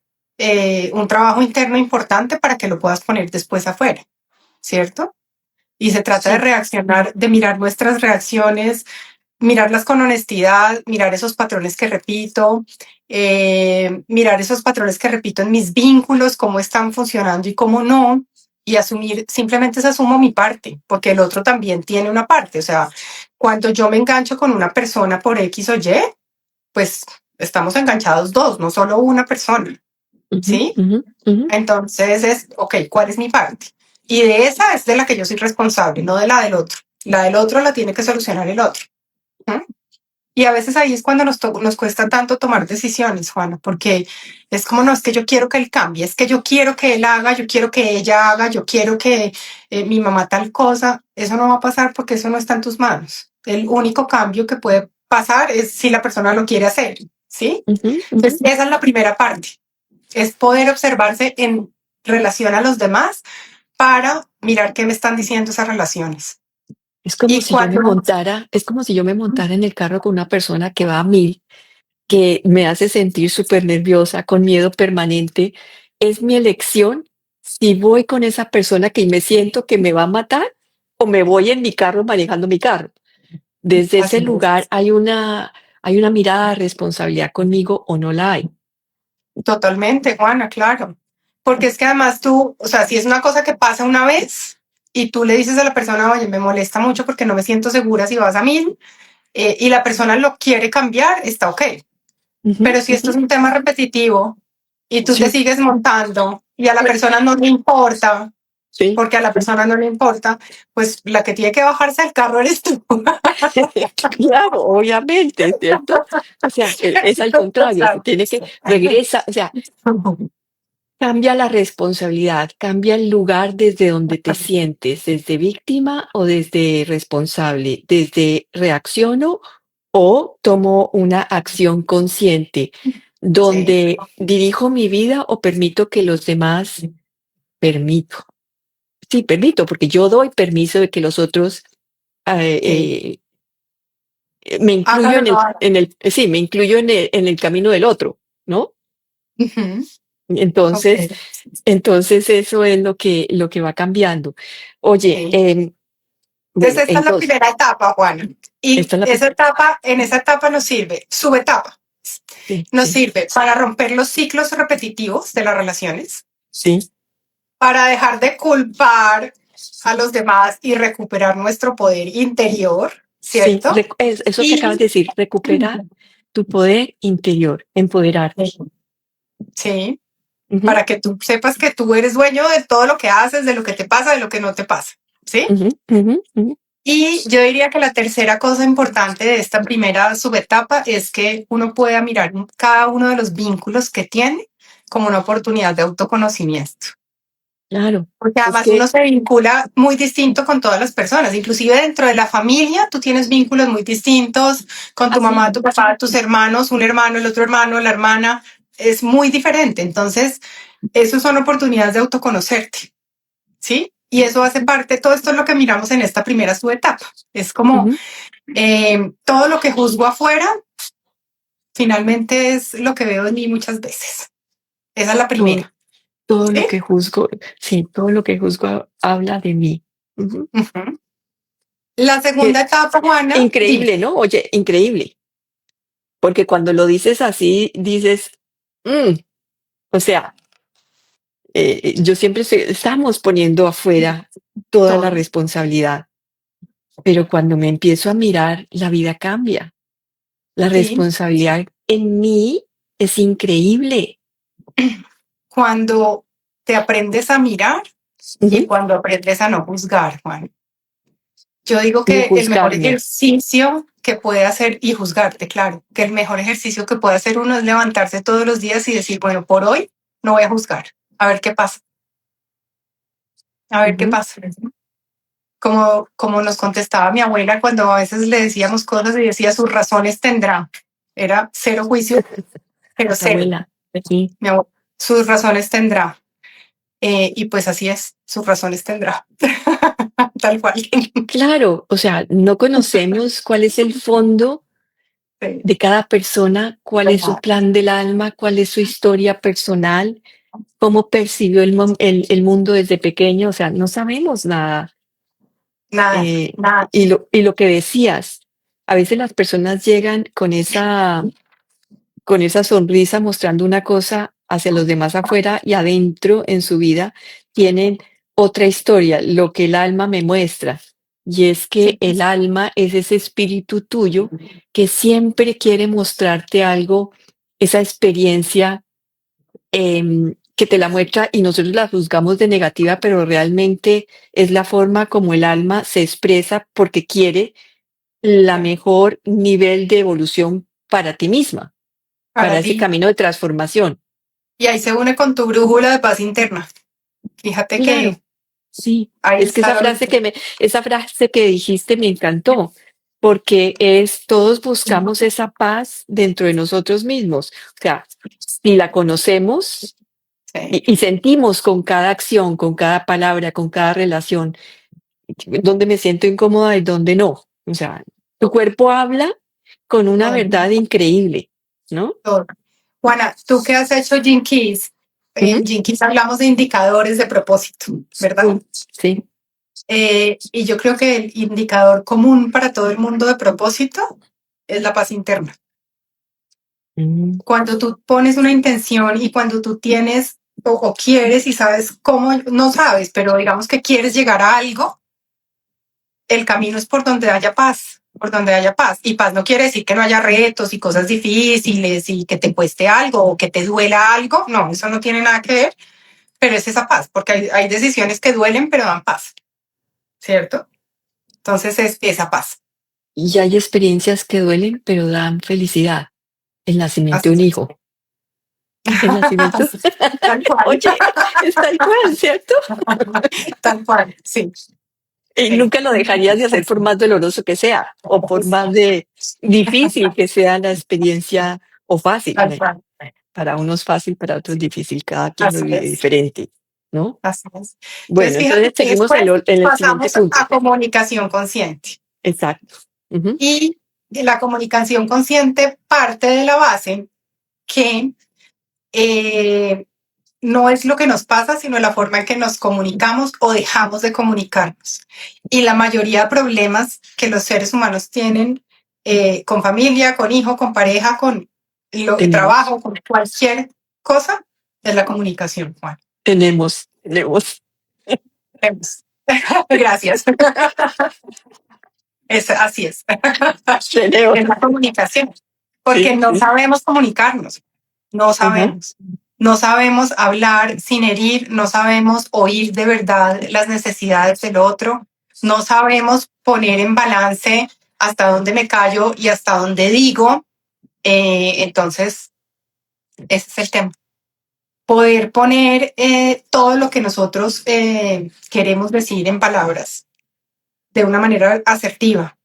un trabajo interno importante para que lo puedas poner después afuera, ¿cierto? Y se trata de Sí. reaccionar, de mirar nuestras reacciones, mirarlas con honestidad, mirar esos patrones que repito, mirar esos patrones que repito en mis vínculos, cómo están funcionando y cómo no, y asumir, simplemente asumo mi parte, porque el otro también tiene una parte. O sea, cuando yo me engancho con una persona por X o Y, pues estamos enganchados dos, no solo una persona, Ujú, ¿sí? ujú, ujú. Entonces es, ok, ¿cuál es mi parte? Y de esa es de la que yo soy responsable, no de la del otro. La del otro la tiene que solucionar el otro. ¿Mm? Y a veces ahí es cuando nos cuesta tanto tomar decisiones, Juana, porque es como, no, es que yo quiero que él cambie, es que yo quiero que él haga, yo quiero que ella haga, yo quiero que mi mamá tal cosa. Eso no va a pasar porque eso no está en tus manos. El único cambio que puede pasar es si la persona lo quiere hacer, ¿sí? Ujú, Entonces, ujú. esa es la primera parte, es poder observarse en relación a los demás para mirar qué me están diciendo esas relaciones. Es como Y si yo me cuando... montara, es como si yo me montara en el carro con una persona que va a 1000, que me hace sentir súper nerviosa, con miedo permanente. Es mi elección si voy con esa persona que me siento que me va a matar o me voy en mi carro manejando mi carro. Desde ese Así lugar es. hay una mirada de responsabilidad conmigo o no la hay. Totalmente, Juana, claro. Porque es que además tú, o sea, si es una cosa que pasa una vez y tú le dices a la persona, oye, me molesta mucho porque no me siento segura si vas a 1000, y la persona lo quiere cambiar, está ok. Ujú, Pero si esto ujú. es un tema repetitivo y tú te Sí, sigues montando y a la persona no le importa, sí. porque a la persona no le importa, pues la que tiene que bajarse del carro eres tú. Claro, obviamente, ¿cierto? O sea, es al contrario, se tiene que regresa, o sea, cambia la responsabilidad, cambia el lugar desde donde te sientes, desde víctima o desde responsable, desde reacciono o tomo una acción consciente, Sí, donde dirijo mi vida o permito que los demás, permito, sí, permito, porque yo doy permiso de que los otros sí. eh, me incluyo Hágalo, no haga. sí, me incluyo en el camino del otro, ¿no? Ujú, ok, Entonces, entonces eso es lo que va cambiando. Oye, sí. bueno, Entonces, esta es la entonces, primera etapa, Juana. Y esta es la esa primera. etapa, en esa etapa nos sirve, subetapa, Sí, nos sí, sirve para romper los ciclos repetitivos de las relaciones, sí, para dejar de culpar a los demás y recuperar nuestro poder interior, sí. ¿cierto? Eso que acabas Y de decir, recuperar tu poder interior, empoderarte. sí, Ujú, para que tú sepas que tú eres dueño de todo lo que haces, de lo que te pasa, de lo que no te pasa, ¿sí? ujú, ujú, ujú. Y yo diría que la tercera cosa importante de esta primera subetapa es que uno pueda mirar cada uno de los vínculos que tiene como una oportunidad de autoconocimiento. Claro, Porque es además uno que se vincula muy distinto con todas las personas, inclusive dentro de la familia tú tienes vínculos muy distintos con tu así, mamá, tu papá, tus hermanos, un hermano, el otro hermano, la hermana, es muy diferente. Entonces, eso son oportunidades de autoconocerte. ¿Sí? Y eso hace parte, todo esto es lo que miramos en esta primera subetapa. Es como ujú, todo lo que juzgo afuera, finalmente es lo que veo en mí muchas veces. Esa es la todo, primera. todo lo ¿Sí? que juzgo, sí, todo lo que juzgo habla de mí. Ujú. Uh-huh. La segunda Que etapa, Juana, dime. increíble, ¿no? Oye, increíble, porque cuando lo dices así, dices, "Mm", o sea, yo siempre estamos poniendo afuera toda la Todo. responsabilidad, pero cuando me empiezo a mirar, la vida cambia. La Sí. responsabilidad en mí es increíble. Cuando te aprendes a mirar y Ujú. cuando aprendes a no juzgar, Juan. Yo digo No que el mejor juzgarme. ejercicio que puede hacer, y juzgarte, claro, que el mejor ejercicio que puede hacer uno es levantarse todos los días y decir, bueno, por hoy no voy a juzgar, a ver qué pasa, a ver qué Ujú. pasa. Como nos contestaba mi abuela cuando a veces le decíamos cosas y decía, sus razones tendrá. Era cero juicio, pero Mi cero. abuela, sí. Mi abuela, sus razones tendrá. Y pues así es, sus razones tendrá. tal cual. Claro, o sea, no conocemos cuál es el fondo Sí, de cada persona, cuál es su verdad. plan del alma, cuál es su historia personal, cómo percibió el mundo desde pequeño, o sea, no sabemos nada. Nada, Eh, nada. y lo que decías, a veces las personas llegan con esa sonrisa mostrando una cosa hacia los demás afuera y adentro en su vida tienen otra historia, lo que el alma me muestra. Y es que Sí, el alma es ese espíritu tuyo que siempre quiere mostrarte algo, esa experiencia que te la muestra y nosotros la juzgamos de negativa, pero realmente es la forma como el alma se expresa porque quiere la sí, mejor nivel de evolución para ti misma, para para ese ti. camino de transformación. Y ahí se une con tu brújula de paz interna. Fíjate que Claro, sí. ahí Es que está lo mismo. esa frase que dijiste me encantó, porque es todos buscamos esa paz dentro de nosotros mismos. O sea, si la conocemos Sí, y sentimos con cada acción, con cada palabra, con cada relación, dónde me siento incómoda y dónde no. O sea, tu cuerpo habla con una todo, verdad increíble, ¿no? todo. Juana, tú que has hecho Gene Keys, Ujú. en Gene Keys hablamos de indicadores de propósito, ¿verdad? Sí. Y yo creo que el indicador común para todo el mundo de propósito es la paz interna. Mm, Cuando tú pones una intención y cuando tú tienes o quieres y sabes cómo, no sabes, pero digamos que quieres llegar a algo, el camino es por donde haya paz, por donde haya paz. Y paz no quiere decir que no haya retos y cosas difíciles y que te cueste algo o que te duela algo. No, eso no tiene nada que ver, pero es esa paz, porque hay decisiones que duelen pero dan paz, ¿cierto? Entonces es esa paz. Y hay experiencias que duelen, pero dan felicidad. El nacimiento Así de un es. hijo. El nacimiento. Así, tal cual. Oye, es tal cual, ¿cierto? Tal cual, sí. Y Sí. nunca lo dejarías de hacer por más doloroso que sea, o por más de difícil que sea la experiencia, o fácil. Tal cual. Para unos fácil, para otros difícil. Cada quien lo Así vive es. diferente, ¿no? Así es. Entonces, Bueno, fíjate entonces que seguimos después en el siguiente pasamos punto. a comunicación consciente. Exacto. Ujú. Y de la comunicación consciente parte de la base que eh, no es lo que nos pasa, sino la forma en que nos comunicamos o dejamos de comunicarnos. Y la mayoría de problemas que los seres humanos tienen con familia, con hijo, con pareja, con el Tenemos, trabajo, con cualquier cosa, es la comunicación, Juan. tenemos. Gracias. Así es. Tenemos. Es la comunicación, porque Sí, no sí. sabemos comunicarnos, no Ajá. sabemos. No sabemos hablar sin herir, no sabemos oír de verdad las necesidades del otro, no sabemos poner en balance hasta dónde me callo y hasta dónde digo. Entonces, ese es el tema. Poder poner todo lo que nosotros queremos decir en palabras de una manera asertiva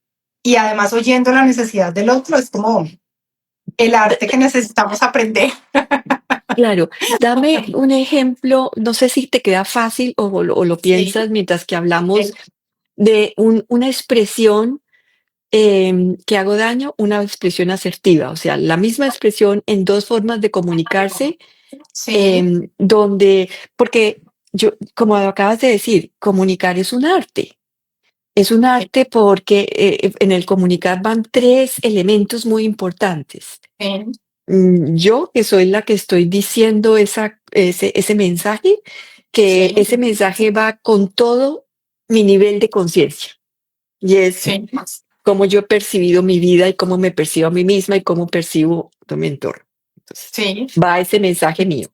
y además oyendo la necesidad del otro es como el arte que necesitamos aprender. Claro, dame un ejemplo, no sé si te queda fácil o lo Sí, piensas mientras que hablamos de una expresión que hago daño, una expresión asertiva, o sea, la misma expresión en dos formas de comunicarse, sí, donde, porque yo, como acabas de decir, comunicar es un sí, arte porque en el comunicar van tres elementos muy importantes. sí, Yo, que soy la que estoy diciendo ese mensaje, que sí, ese mensaje va con todo mi nivel de conciencia. Y es sí, cómo yo he percibido mi vida y cómo me percibo a mí misma y cómo percibo a mi entorno. Entonces, sí, va ese mensaje mío.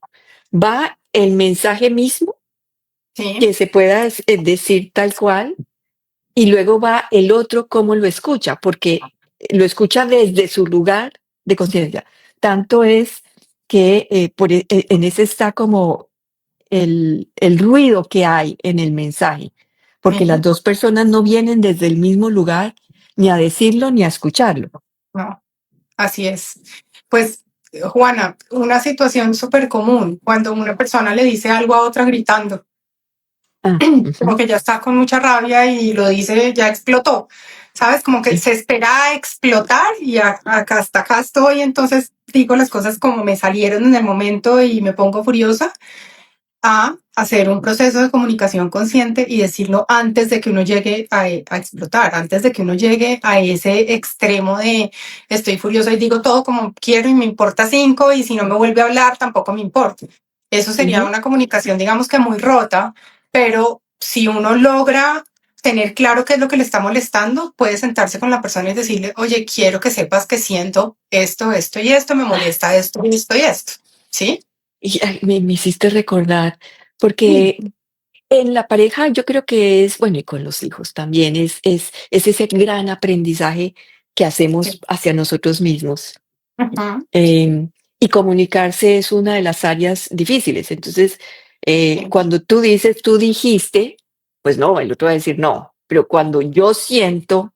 Va el mensaje mismo sí, que se pueda decir tal cual y luego va el otro cómo lo escucha, porque lo escucha desde su lugar de conciencia. Tanto es que en ese está como el ruido que hay en el mensaje, porque las sí, dos personas no vienen desde el mismo lugar ni a decirlo ni a escucharlo. no, así es. Pues, Juana, una situación súper común cuando una persona le dice algo a otra gritando. Ah, como ujú, que ya está con mucha rabia y lo dice, ya explotó, ¿sabes? Como que sí, se espera a explotar y acá hasta acá estoy, entonces digo las cosas como me salieron en el momento y me pongo furiosa, a hacer un proceso de comunicación consciente y decirlo antes de que uno llegue a explotar, antes de que uno llegue a ese extremo de estoy furiosa y digo todo como quiero y me importa cinco y si no me vuelve a hablar tampoco me importa. Eso sería ujú. una comunicación, digamos que muy rota, pero si uno logra tener claro qué es lo que le está molestando, puede sentarse con la persona y decirle, oye, quiero que sepas que siento esto, esto y esto, me Ah, molesta esto, esto y esto. ¿Sí? y ay, me hiciste recordar, porque en la pareja yo creo que es, bueno, y con los hijos también, es ese gran aprendizaje que hacemos Sí. hacia nosotros mismos. Ujú. Em, y comunicarse es una de las áreas difíciles. Entonces, Sí. cuando tú dices, tú dijiste, pues no, el otro va a decir no. Pero cuando yo siento,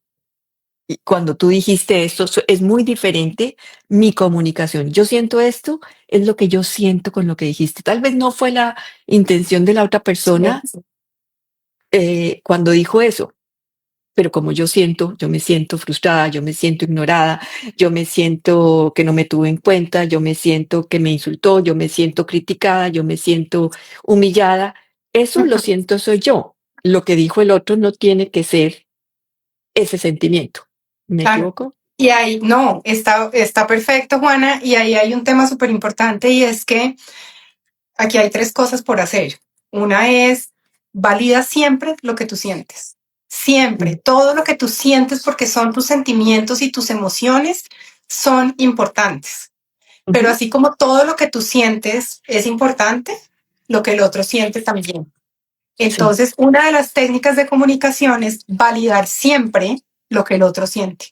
y cuando tú dijiste esto, es muy diferente mi comunicación. Yo siento esto, es lo que yo siento con lo que dijiste. Tal vez no fue la intención de la otra persona cuando dijo eso, pero como yo me siento frustrada, yo me siento ignorada, yo me siento que no me tuvo en cuenta, yo me siento que me insultó, yo me siento criticada, yo me siento humillada. Eso lo Ujú. siento soy yo. Lo que dijo el otro no tiene que ser ese sentimiento. ¿Me Claro. equivoco? Y ahí, no, está perfecto, Juana, y ahí hay un tema súper importante y es que aquí hay tres cosas por hacer. Una es, valida siempre lo que tú sientes. Siempre, Mm, todo lo que tú sientes porque son tus sentimientos y tus emociones son importantes. Pero ujú, así como todo lo que tú sientes es importante, lo que el otro siente también. sí. Entonces, una de las técnicas de comunicación es validar siempre lo que el otro siente.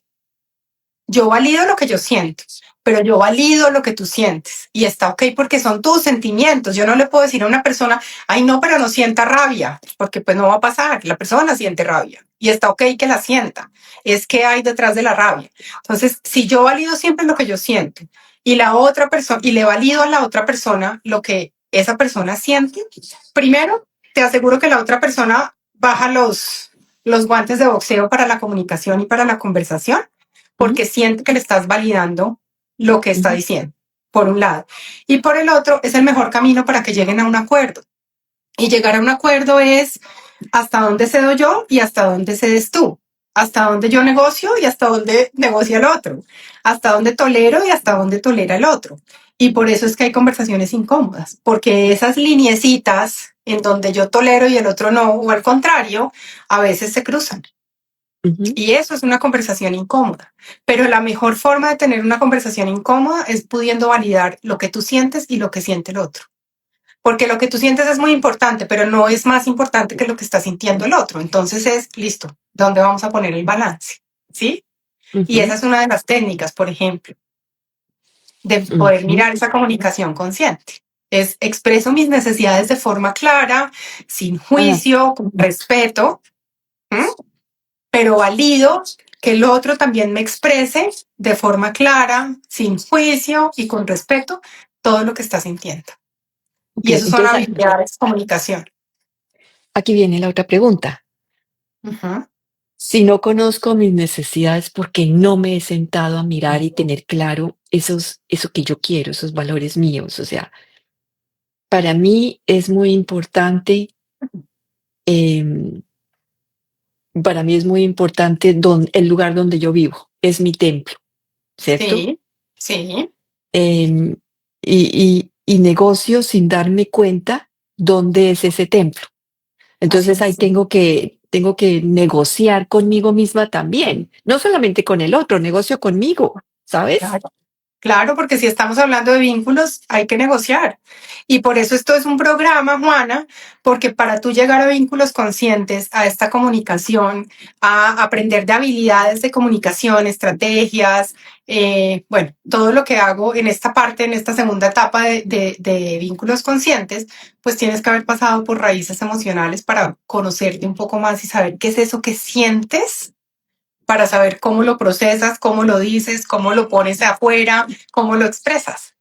Yo valido lo que yo siento, pero yo valido lo que tú sientes y está ok porque son tus sentimientos. Yo no le puedo decir a una persona, ay no, pero no sienta rabia, porque pues no va a pasar. La persona siente rabia y está ok que la sienta. Es que hay detrás de la rabia. Entonces, si yo valido siempre lo que yo siento y la otra persona y le valido a la otra persona lo que esa persona siente, primero te aseguro que la otra persona baja los guantes de boxeo para la comunicación y para la conversación Ujú, porque siente que le estás validando lo que está ujú, diciendo, por un lado. Y por el otro, es el mejor camino para que lleguen a un acuerdo. Y llegar a un acuerdo es hasta dónde cedo yo y hasta dónde cedes tú. Hasta dónde yo negocio y hasta dónde negocia el otro. Hasta dónde tolero y hasta dónde tolera el otro. Y por eso es que hay conversaciones incómodas, porque esas lineecitas en donde yo tolero y el otro no, o al contrario, a veces se cruzan. ujú. Y eso es una conversación incómoda. Pero la mejor forma de tener una conversación incómoda es pudiendo validar lo que tú sientes y lo que siente el otro. Porque lo que tú sientes es muy importante, pero no es más importante que lo que está sintiendo el otro. Entonces es, listo, ¿dónde vamos a poner el balance? ¿Sí? Y esa Ujú, es una de las técnicas, por ejemplo, de poder ujú. mirar esa comunicación consciente. Es expreso mis necesidades de forma clara, sin Ah, juicio, con respeto, ¿m? Pero valido que el otro también me exprese de forma clara, sin juicio y con respeto todo lo que está sintiendo. Y okey, eso son entonces, habilidades de comunicación. aquí viene la otra pregunta. Ujú. Si no conozco mis necesidades, porque no me he sentado a mirar y tener claro eso que yo quiero, esos valores míos. O sea, para mí es muy importante, em, para mí es muy importante el lugar donde yo vivo, es mi templo, ¿cierto? Sí, sí, Em, y negocio sin darme cuenta dónde es ese templo. así Entonces ahí es. tengo que negociar conmigo misma también, no solamente con el otro, negocio conmigo, ¿sabes? Claro. Claro, porque si estamos hablando de vínculos, hay que negociar. Y por eso esto es un programa, Juana, porque para tú llegar a vínculos conscientes, a esta comunicación, a aprender de habilidades de comunicación, estrategias, bueno, todo lo que hago en esta parte, en esta segunda etapa de vínculos conscientes, pues tienes que haber pasado por raíces emocionales para conocerte un poco más y saber qué es eso que sientes para saber cómo lo procesas, cómo lo dices, cómo lo pones de afuera, cómo lo expresas.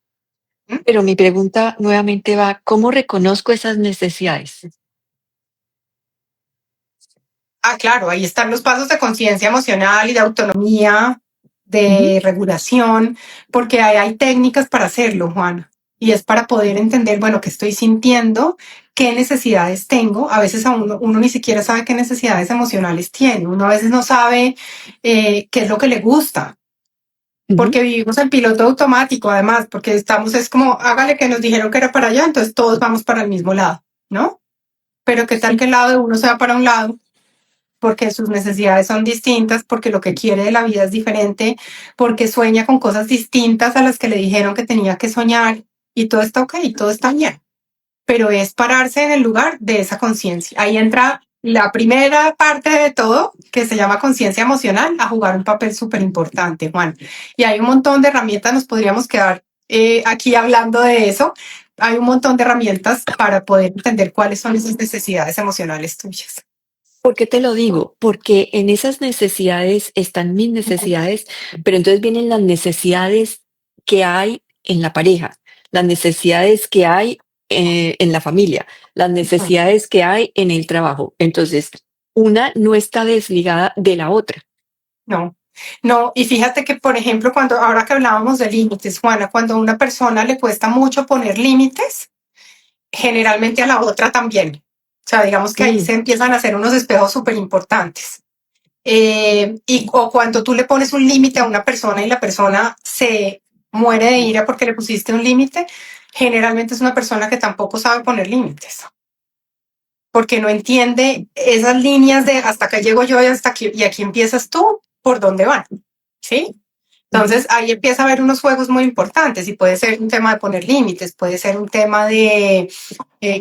Pero mi pregunta nuevamente va, ¿cómo reconozco esas necesidades? Claro, ahí están los pasos de conciencia emocional y de autonomía, Ujú, de regulación, porque hay técnicas para hacerlo, Juana. Y es para poder entender, bueno, qué estoy sintiendo, qué necesidades tengo. A veces uno ni siquiera sabe qué necesidades emocionales tiene. Uno a veces no sabe qué es lo que le gusta, ujú. porque vivimos en piloto automático, además, porque estamos, es como, hágale que nos dijeron que era para allá, entonces todos vamos para el mismo lado, ¿no? Pero qué tal que Sí, el lado de uno sea para un lado porque sus necesidades son distintas, porque lo que quiere de la vida es diferente, porque sueña con cosas distintas a las que le dijeron que tenía que soñar y todo está ok, todo está bien. Pero es pararse en el lugar de esa conciencia. Ahí entra la primera parte de todo, que se llama conciencia emocional, a jugar un papel súper importante, Juan. Y hay un montón de herramientas, nos podríamos quedar aquí hablando de eso. Hay un montón de herramientas para poder entender cuáles son esas necesidades emocionales tuyas. ¿por qué te lo digo? Porque en esas necesidades están mis necesidades, pero entonces vienen las necesidades que hay en la pareja, las necesidades que hay en la familia, las necesidades que hay en el trabajo. Entonces, una no está desligada de la otra. No, no, y fíjate que, por ejemplo, ahora que hablábamos de límites, Juana, cuando a una persona le cuesta mucho poner límites, generalmente a la otra también. O sea, digamos que ahí Mm, se empiezan a hacer unos espejos súper importantes. O cuando tú le pones un límite a una persona y la persona se muere de ira porque le pusiste un límite, generalmente es una persona que tampoco sabe poner límites, porque no entiende esas líneas de hasta acá llego yo y hasta aquí, y aquí empiezas tú, ¿por dónde van? ¿Sí? ujú. Entonces ahí empieza a haber unos juegos muy importantes y puede ser un tema de poner límites, puede ser un tema de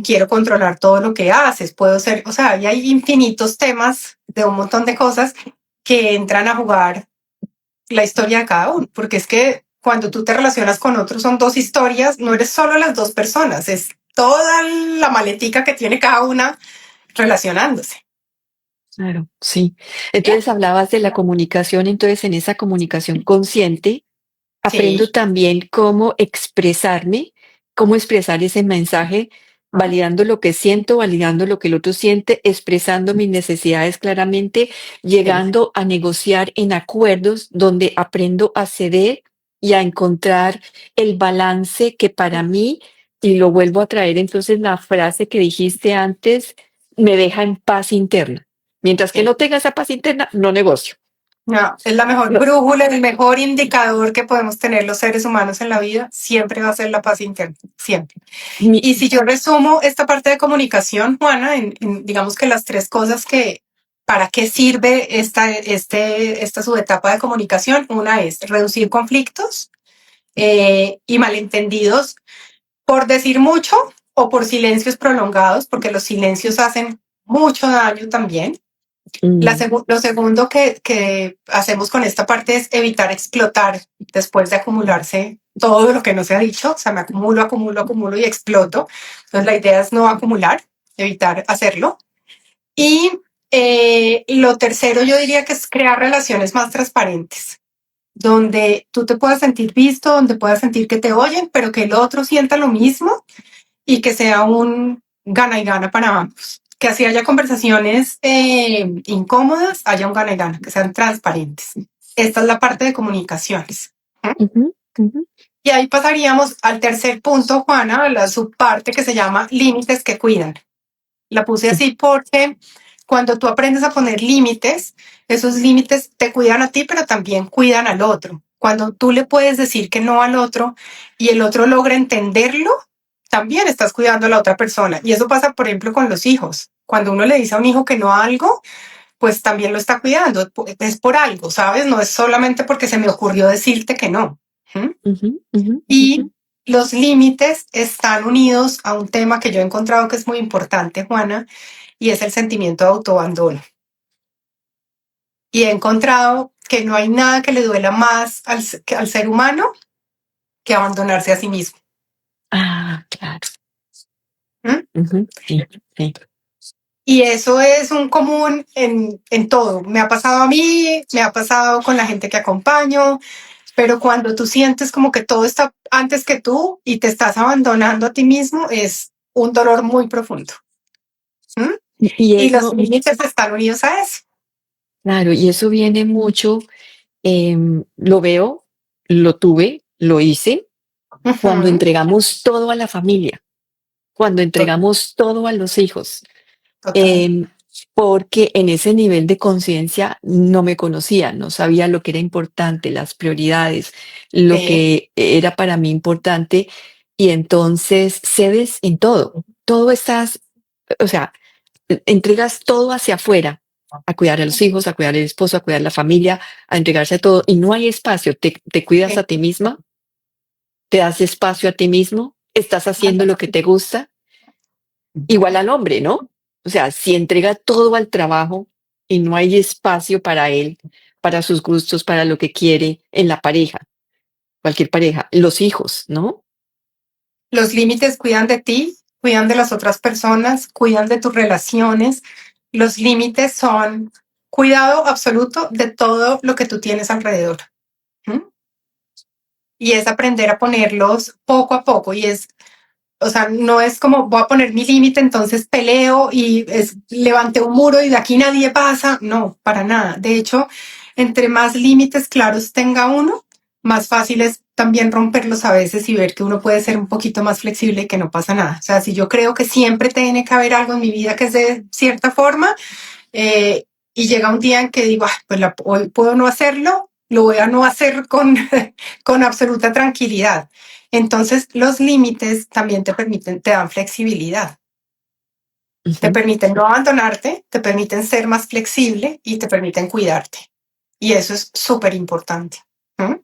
quiero controlar todo lo que haces, puedo ser, o sea, ahí hay infinitos temas de un montón de cosas que entran a jugar la historia de cada uno, porque es que cuando tú te relacionas con otros son dos historias, no eres solo las dos personas, es toda la maletica que tiene cada una relacionándose. Claro, sí. Entonces hablabas de la comunicación, entonces en esa comunicación consciente aprendo Sí, también cómo expresar ese mensaje, validando lo que siento, validando lo que el otro siente, expresando mis necesidades claramente, sí. llegando a negociar en acuerdos donde aprendo a ceder y a encontrar el balance que para mí, y lo vuelvo a traer entonces la frase que dijiste antes, me deja en paz interna. Mientras que Sí. no tenga esa paz interna, no negocio. No, es la mejor No, brújula, el mejor indicador que podemos tener los seres humanos en la vida, siempre va a ser la paz interna, siempre. mi- Y si yo resumo esta parte de comunicación, Juana, digamos que las tres cosas que, ¿para qué sirve esta subetapa de comunicación? Una es reducir conflictos y malentendidos por decir mucho o por silencios prolongados, porque los silencios hacen mucho daño también. mm, Lo segundo que hacemos con esta parte es evitar explotar después de acumularse todo lo que no se ha dicho. O sea, me acumulo, acumulo, acumulo y exploto. Entonces, la idea es no acumular, evitar hacerlo. Y lo tercero, yo diría que es crear relaciones más transparentes, donde tú te puedas sentir visto, donde puedas sentir que te oyen, pero que el otro sienta lo mismo y que sea un gana y gana para ambos. Que así haya conversaciones incómodas, haya un gana y gana, que sean transparentes. Esta es la parte de comunicaciones. ujú, ujú. Y ahí pasaríamos al tercer punto, Juana, a la subparte que se llama límites que cuidan. La puse Sí. así porque cuando tú aprendes a poner límites, esos límites te cuidan a ti, pero también cuidan al otro. Cuando tú le puedes decir que no al otro y el otro logra entenderlo, también estás cuidando a la otra persona. Y eso pasa, por ejemplo, con los hijos. Cuando uno le dice a un hijo que no a algo, pues también lo está cuidando. Es por algo, ¿sabes? No es solamente porque se me ocurrió decirte que no. ¿Mm? Ujú, ujú, ujú. Y los límites están unidos a un tema que yo he encontrado que es muy importante, Juana, y es el sentimiento de autoabandono. Y he encontrado que no hay nada que le duela más al ser humano que abandonarse a sí mismo. Ah, claro. ¿Mm? Ujú, sí, sí. Y eso es un común en todo. Me ha pasado a mí, me ha pasado con la gente que acompaño, pero cuando tú sientes como que todo está antes que tú y te estás abandonando a ti mismo, es un dolor muy profundo. ¿Mm? Y Y los eso, límites están unidos a eso. claro, y eso viene mucho, lo veo, lo tuve, lo hice, cuando Ujú. entregamos todo a la familia, cuando To- entregamos todo a los hijos, Total. em, porque en ese nivel de conciencia no me conocía, no sabía lo que era importante, las prioridades, lo Sí, que era para mí importante, y entonces cedes en todo, todo estás, o sea, entregas todo hacia afuera, a cuidar a los hijos, a cuidar al esposo, a cuidar la familia, a entregarse a todo, y no hay espacio, te cuidas a sí. ti misma, te das espacio a ti mismo, estás haciendo lo que te gusta. Igual al hombre, ¿no? O sea, si entrega todo al trabajo y no hay espacio para él, para sus gustos, para lo que quiere en la pareja, cualquier pareja, los hijos, ¿no? Los límites cuidan de ti, cuidan de las otras personas, cuidan de tus relaciones. Los límites son cuidado absoluto de todo lo que tú tienes alrededor. ¿Mm? Y es aprender a ponerlos poco a poco. Y es, o sea, no es como voy a poner mi límite, entonces peleo y levanté un muro y de aquí nadie pasa. No, para nada. De hecho, entre más límites claros tenga uno, más fácil es también romperlos a veces y ver que uno puede ser un poquito más flexible y que no pasa nada. O sea, si yo creo que siempre tiene que haber algo en mi vida que es de cierta forma, y llega un día en que digo, "Ay, pues hoy puedo no hacerlo, lo voy a no hacer con, con absoluta tranquilidad". Entonces, los límites también te permiten, te dan flexibilidad, te Ujú. permiten no abandonarte, te permiten ser más flexible y te permiten cuidarte. Y eso es súper importante. ¿Mm?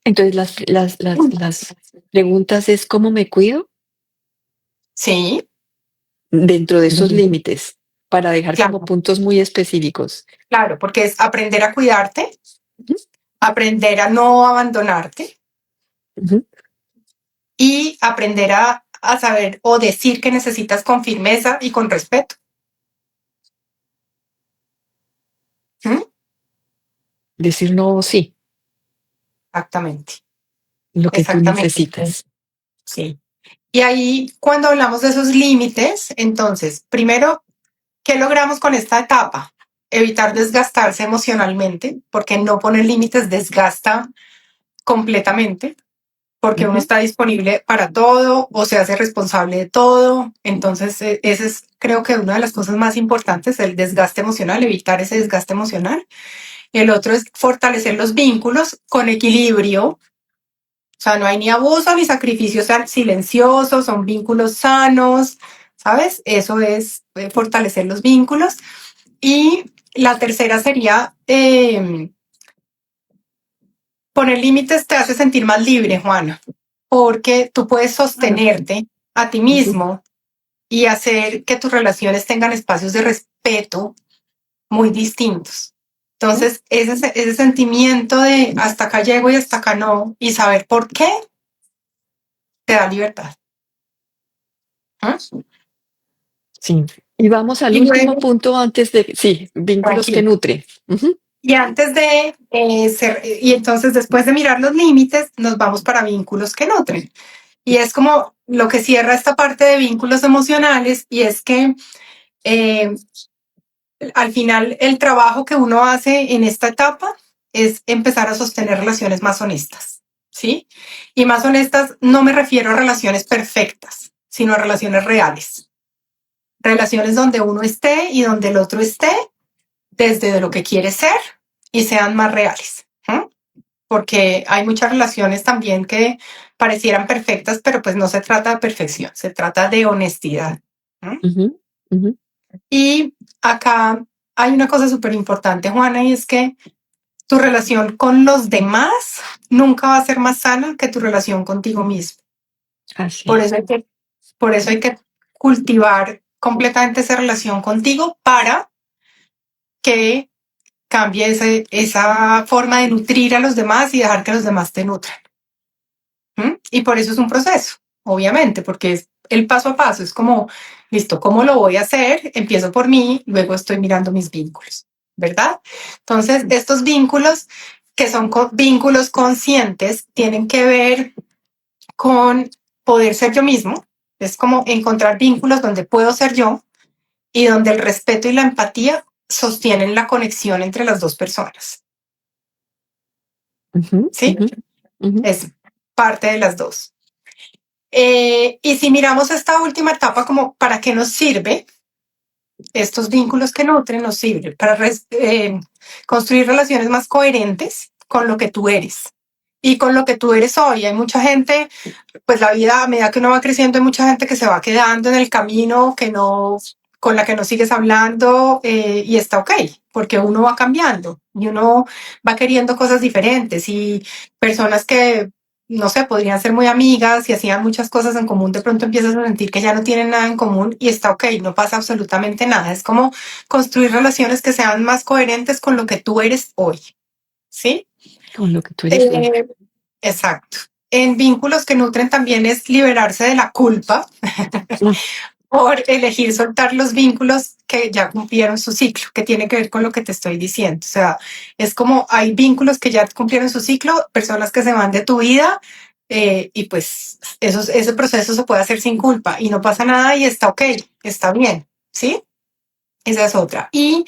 Entonces las preguntas es cómo me cuido Sí, dentro de esos límites para dejar como claro, puntos muy específicos. claro, porque es aprender a cuidarte, Ujú, aprender a no abandonarte ujú. y aprender a saber o decir que necesitas con firmeza y con respeto. ¿Mm? Decir no, sí, Exactamente, lo que tú exactamente. necesitas. Sí. Y ahí, cuando hablamos de esos límites, entonces, primero, ¿qué logramos con esta etapa? Evitar desgastarse emocionalmente, porque no poner límites desgasta completamente, porque uno Ujú. está disponible para todo o se hace responsable de todo. Entonces, ese es, creo que una de las cosas más importantes, el desgaste emocional, evitar ese desgaste emocional. El otro es fortalecer los vínculos con equilibrio. O sea, no hay ni abuso ni sacrificios silenciosos, son vínculos sanos, ¿sabes? Eso es fortalecer los vínculos. Y la tercera sería poner límites te hace sentir más libre, Juana, porque tú puedes sostenerte a ti mismo y hacer que tus relaciones tengan espacios de respeto muy distintos. Entonces, ese sentimiento de hasta acá llego y hasta acá no, y saber por qué, te da libertad. ¿Mm? Sí. Y vamos al Y último luego, punto antes de, sí, vínculos que tranquilo. nutren. Ujú. Y antes de y entonces después de mirar los límites, nos vamos para vínculos que nutren. Y es como lo que cierra esta parte de vínculos emocionales, y es que eh, al final el trabajo que uno hace en esta etapa es empezar a sostener relaciones más honestas, ¿sí? Y más honestas no me refiero a relaciones perfectas, sino a relaciones reales. Relaciones donde uno esté y donde el otro esté desde lo que quiere ser y sean más reales. ¿Eh? Porque hay muchas relaciones también que parecieran perfectas, pero pues no se trata de perfección, se trata de honestidad. ¿Eh? Ujú, ujú. Y acá hay una cosa súper importante, Juana, y es que tu relación con los demás nunca va a ser más sana que tu relación contigo mismo. Así Por es. eso hay que, por eso hay que cultivar completamente esa relación contigo para que cambie esa forma de nutrir a los demás y dejar que los demás te nutran. ¿Mm? Y por eso es un proceso, obviamente, porque es el paso a paso, es como, listo, ¿cómo lo voy a hacer? Empiezo por mí, luego estoy mirando mis vínculos, ¿verdad? Entonces, estos vínculos, que son vínculos conscientes, tienen que ver con poder ser yo mismo, es como encontrar vínculos donde puedo ser yo y donde el respeto y la empatía sostienen la conexión entre las dos personas. Ujú, ¿Sí? ujú, ujú. Es parte de las dos. Y si miramos esta última etapa como para qué nos sirve, estos vínculos que nutren nos sirven para construir relaciones más coherentes con lo que tú eres y con lo que tú eres hoy. Hay mucha gente, pues la vida a medida que uno va creciendo, hay mucha gente que se va quedando en el camino, que no, con la que no sigues hablando y está ok, porque uno va cambiando y uno va queriendo cosas diferentes y personas que, no sé, podrían ser muy amigas y hacían muchas cosas en común, de pronto empiezas a sentir que ya no tienen nada en común y está ok, no pasa absolutamente nada. Es como construir relaciones que sean más coherentes con lo que tú eres hoy, ¿sí? Con lo que tú eres hoy. Eh, exacto. En vínculos que nutren también es liberarse de la culpa Mm. por elegir soltar los vínculos que ya cumplieron su ciclo, que tiene que ver con lo que te estoy diciendo. O sea, es como hay vínculos que ya cumplieron su ciclo, personas que se van de tu vida y pues ese proceso se puede hacer sin culpa y no pasa nada y está ok, está bien, ¿sí? Esa es otra. Y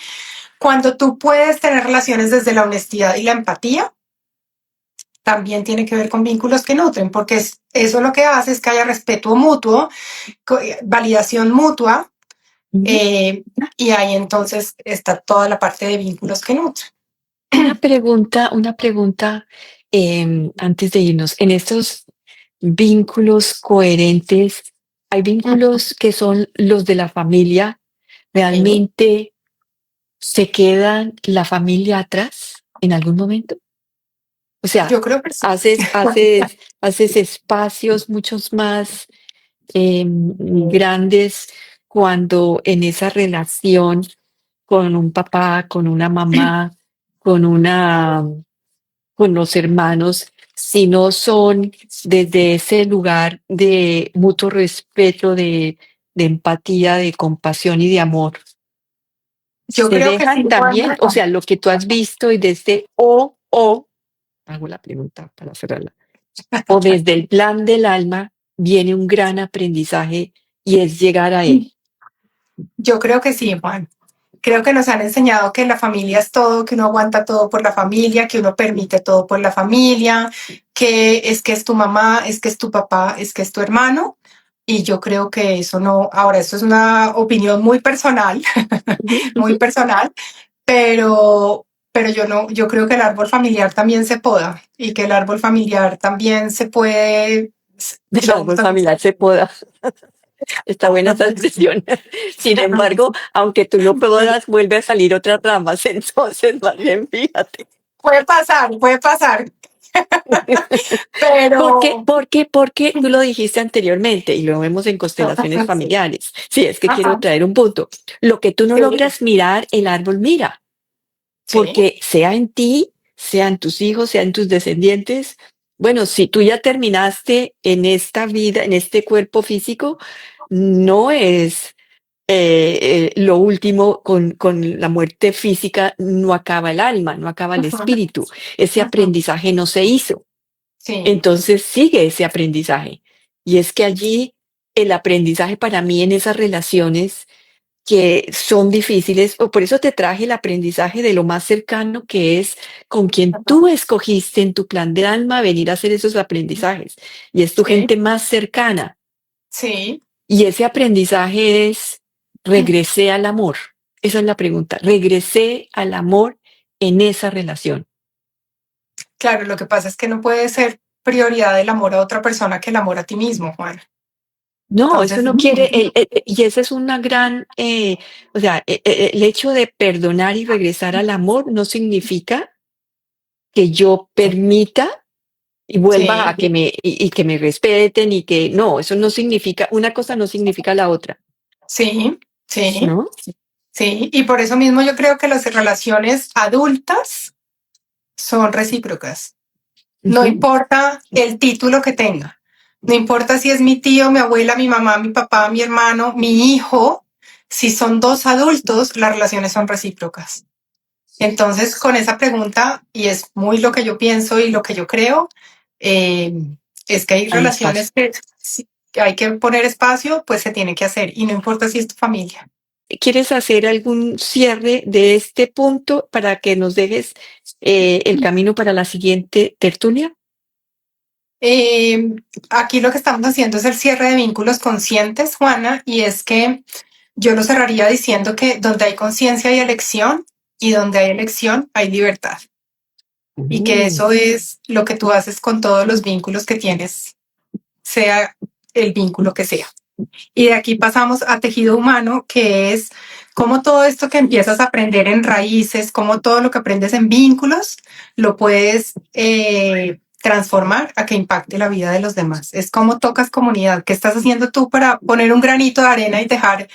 cuando tú puedes tener relaciones desde la honestidad y la empatía, también tiene que ver con vínculos que nutren, porque eso lo que hace es que haya respeto mutuo, validación mutua, Ujú. eh, y ahí entonces está toda la parte de vínculos que nutren. Una pregunta antes de irnos. En estos vínculos coherentes, ¿hay vínculos que son los de la familia? Sí, ¿Realmente se quedan la familia atrás en algún momento? O sea, yo creo que sí. haces espacios muchos más grandes cuando en esa relación con un papá, con una mamá, con una con los hermanos, si no son desde ese lugar de mutuo respeto, de empatía, de compasión y de amor. Yo ¿Se creo que dejan sí, también? Juana. O sea, lo que tú has visto y desde hago la pregunta para cerrarla, o desde el plan del alma viene un gran aprendizaje y es llegar a él. Yo creo que sí, Juan. Creo que nos han enseñado que la familia es todo, que uno aguanta todo por la familia, que uno permite todo por la familia, que es tu mamá, es que es tu papá, es que es tu hermano. Y yo creo que eso no, ahora eso es una opinión muy personal, Ujú, ujú. muy personal, pero yo no, yo creo que el árbol familiar también se poda y que el árbol familiar también se puede, Del árbol familiar se poda. Está buena esa expresión. Sin embargo, aunque tú lo podas, vuelve a salir otras ramas. Entonces, más bien, fíjate. puede pasar, Porque, pero porque, porque tú lo dijiste anteriormente y lo vemos en constelaciones familiares. Sí, es que quiero ajá, traer un punto. Lo que tú no sí, logras mirar, el árbol mira, sí, porque sea en ti, sea en tus hijos, sea en tus descendientes. Bueno, si tú ya terminaste en esta vida, en este cuerpo físico, no es lo último con la muerte física, no acaba el alma, no acaba el ajá, espíritu. Ese ajá, aprendizaje no se hizo. sí, Entonces sigue ese aprendizaje. Y es que allí el aprendizaje para mí en esas relaciones que son difíciles, o por eso te traje el aprendizaje de lo más cercano que es con quien tú escogiste en tu plan de alma venir a hacer esos aprendizajes. Y es tu sí, gente más cercana. sí. Y ese aprendizaje es, regresé al amor. Esa es la pregunta. Regresé al amor en esa relación. Claro, lo que pasa es que no puede ser prioridad el amor a otra persona que el amor a ti mismo, Juan. No, eso Entonces, no quiere, y esa es una gran, o sea, el hecho de perdonar y regresar al amor no significa que yo permita y vuelva a sí, que y que me respeten y que, no, eso no significa, una cosa no significa la otra, sí, sí, ¿no? sí. Y por eso mismo yo creo que las relaciones adultas son recíprocas. No Ujú. importa el título que tenga. No importa si es mi tío, mi abuela, mi mamá, mi papá, mi hermano, mi hijo. Si son dos adultos, las relaciones son recíprocas. Entonces, con esa pregunta, y es muy lo que yo pienso y lo que yo creo, eh, es que hay Hay espacio. relaciones que si hay que poner espacio, pues se tiene que hacer. Y no importa si es tu familia. ¿Quieres hacer algún cierre de este punto para que nos dejes el camino para la siguiente tertulia? Eh, Aquí lo que estamos haciendo es el cierre de vínculos conscientes, Juana, y es que yo lo cerraría diciendo que donde hay conciencia hay elección y donde hay elección hay libertad. Y que Mm. eso es lo que tú haces con todos los vínculos que tienes, sea el vínculo que sea. Y de aquí pasamos a tejido humano, que es como todo esto que empiezas a aprender en raíces, como todo lo que aprendes en vínculos, lo puedes transformar a que impacte la vida de los demás. Es como tocas comunidad. ¿Qué estás haciendo tú para poner un granito de arena y dejar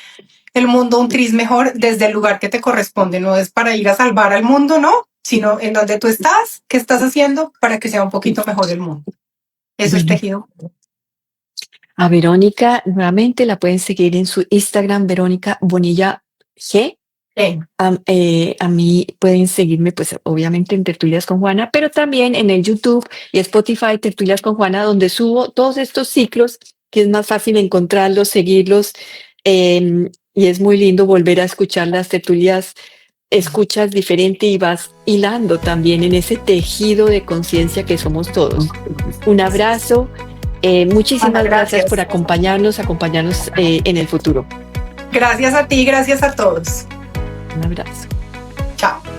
el mundo un tris mejor desde el lugar que te corresponde? No es para ir a salvar al mundo, no, sino en donde tú estás, ¿qué estás haciendo para que sea un poquito mejor el mundo? Eso es Bueno, tejido. a Verónica nuevamente la pueden seguir en su Instagram, Verónica Bonilla G. A mí pueden seguirme, pues obviamente en Tertulias con Juana, pero también en el YouTube y Spotify Tertulias con Juana, donde subo todos estos ciclos, que es más fácil encontrarlos, seguirlos, y es muy lindo volver a escuchar las tertulias, escuchas diferente y vas hilando también en ese tejido de conciencia que somos todos. Un abrazo, Juana, muchísimas gracias por gracias. acompañarnos en el futuro. Gracias a ti, gracias a todos. Un abrazo. Chao.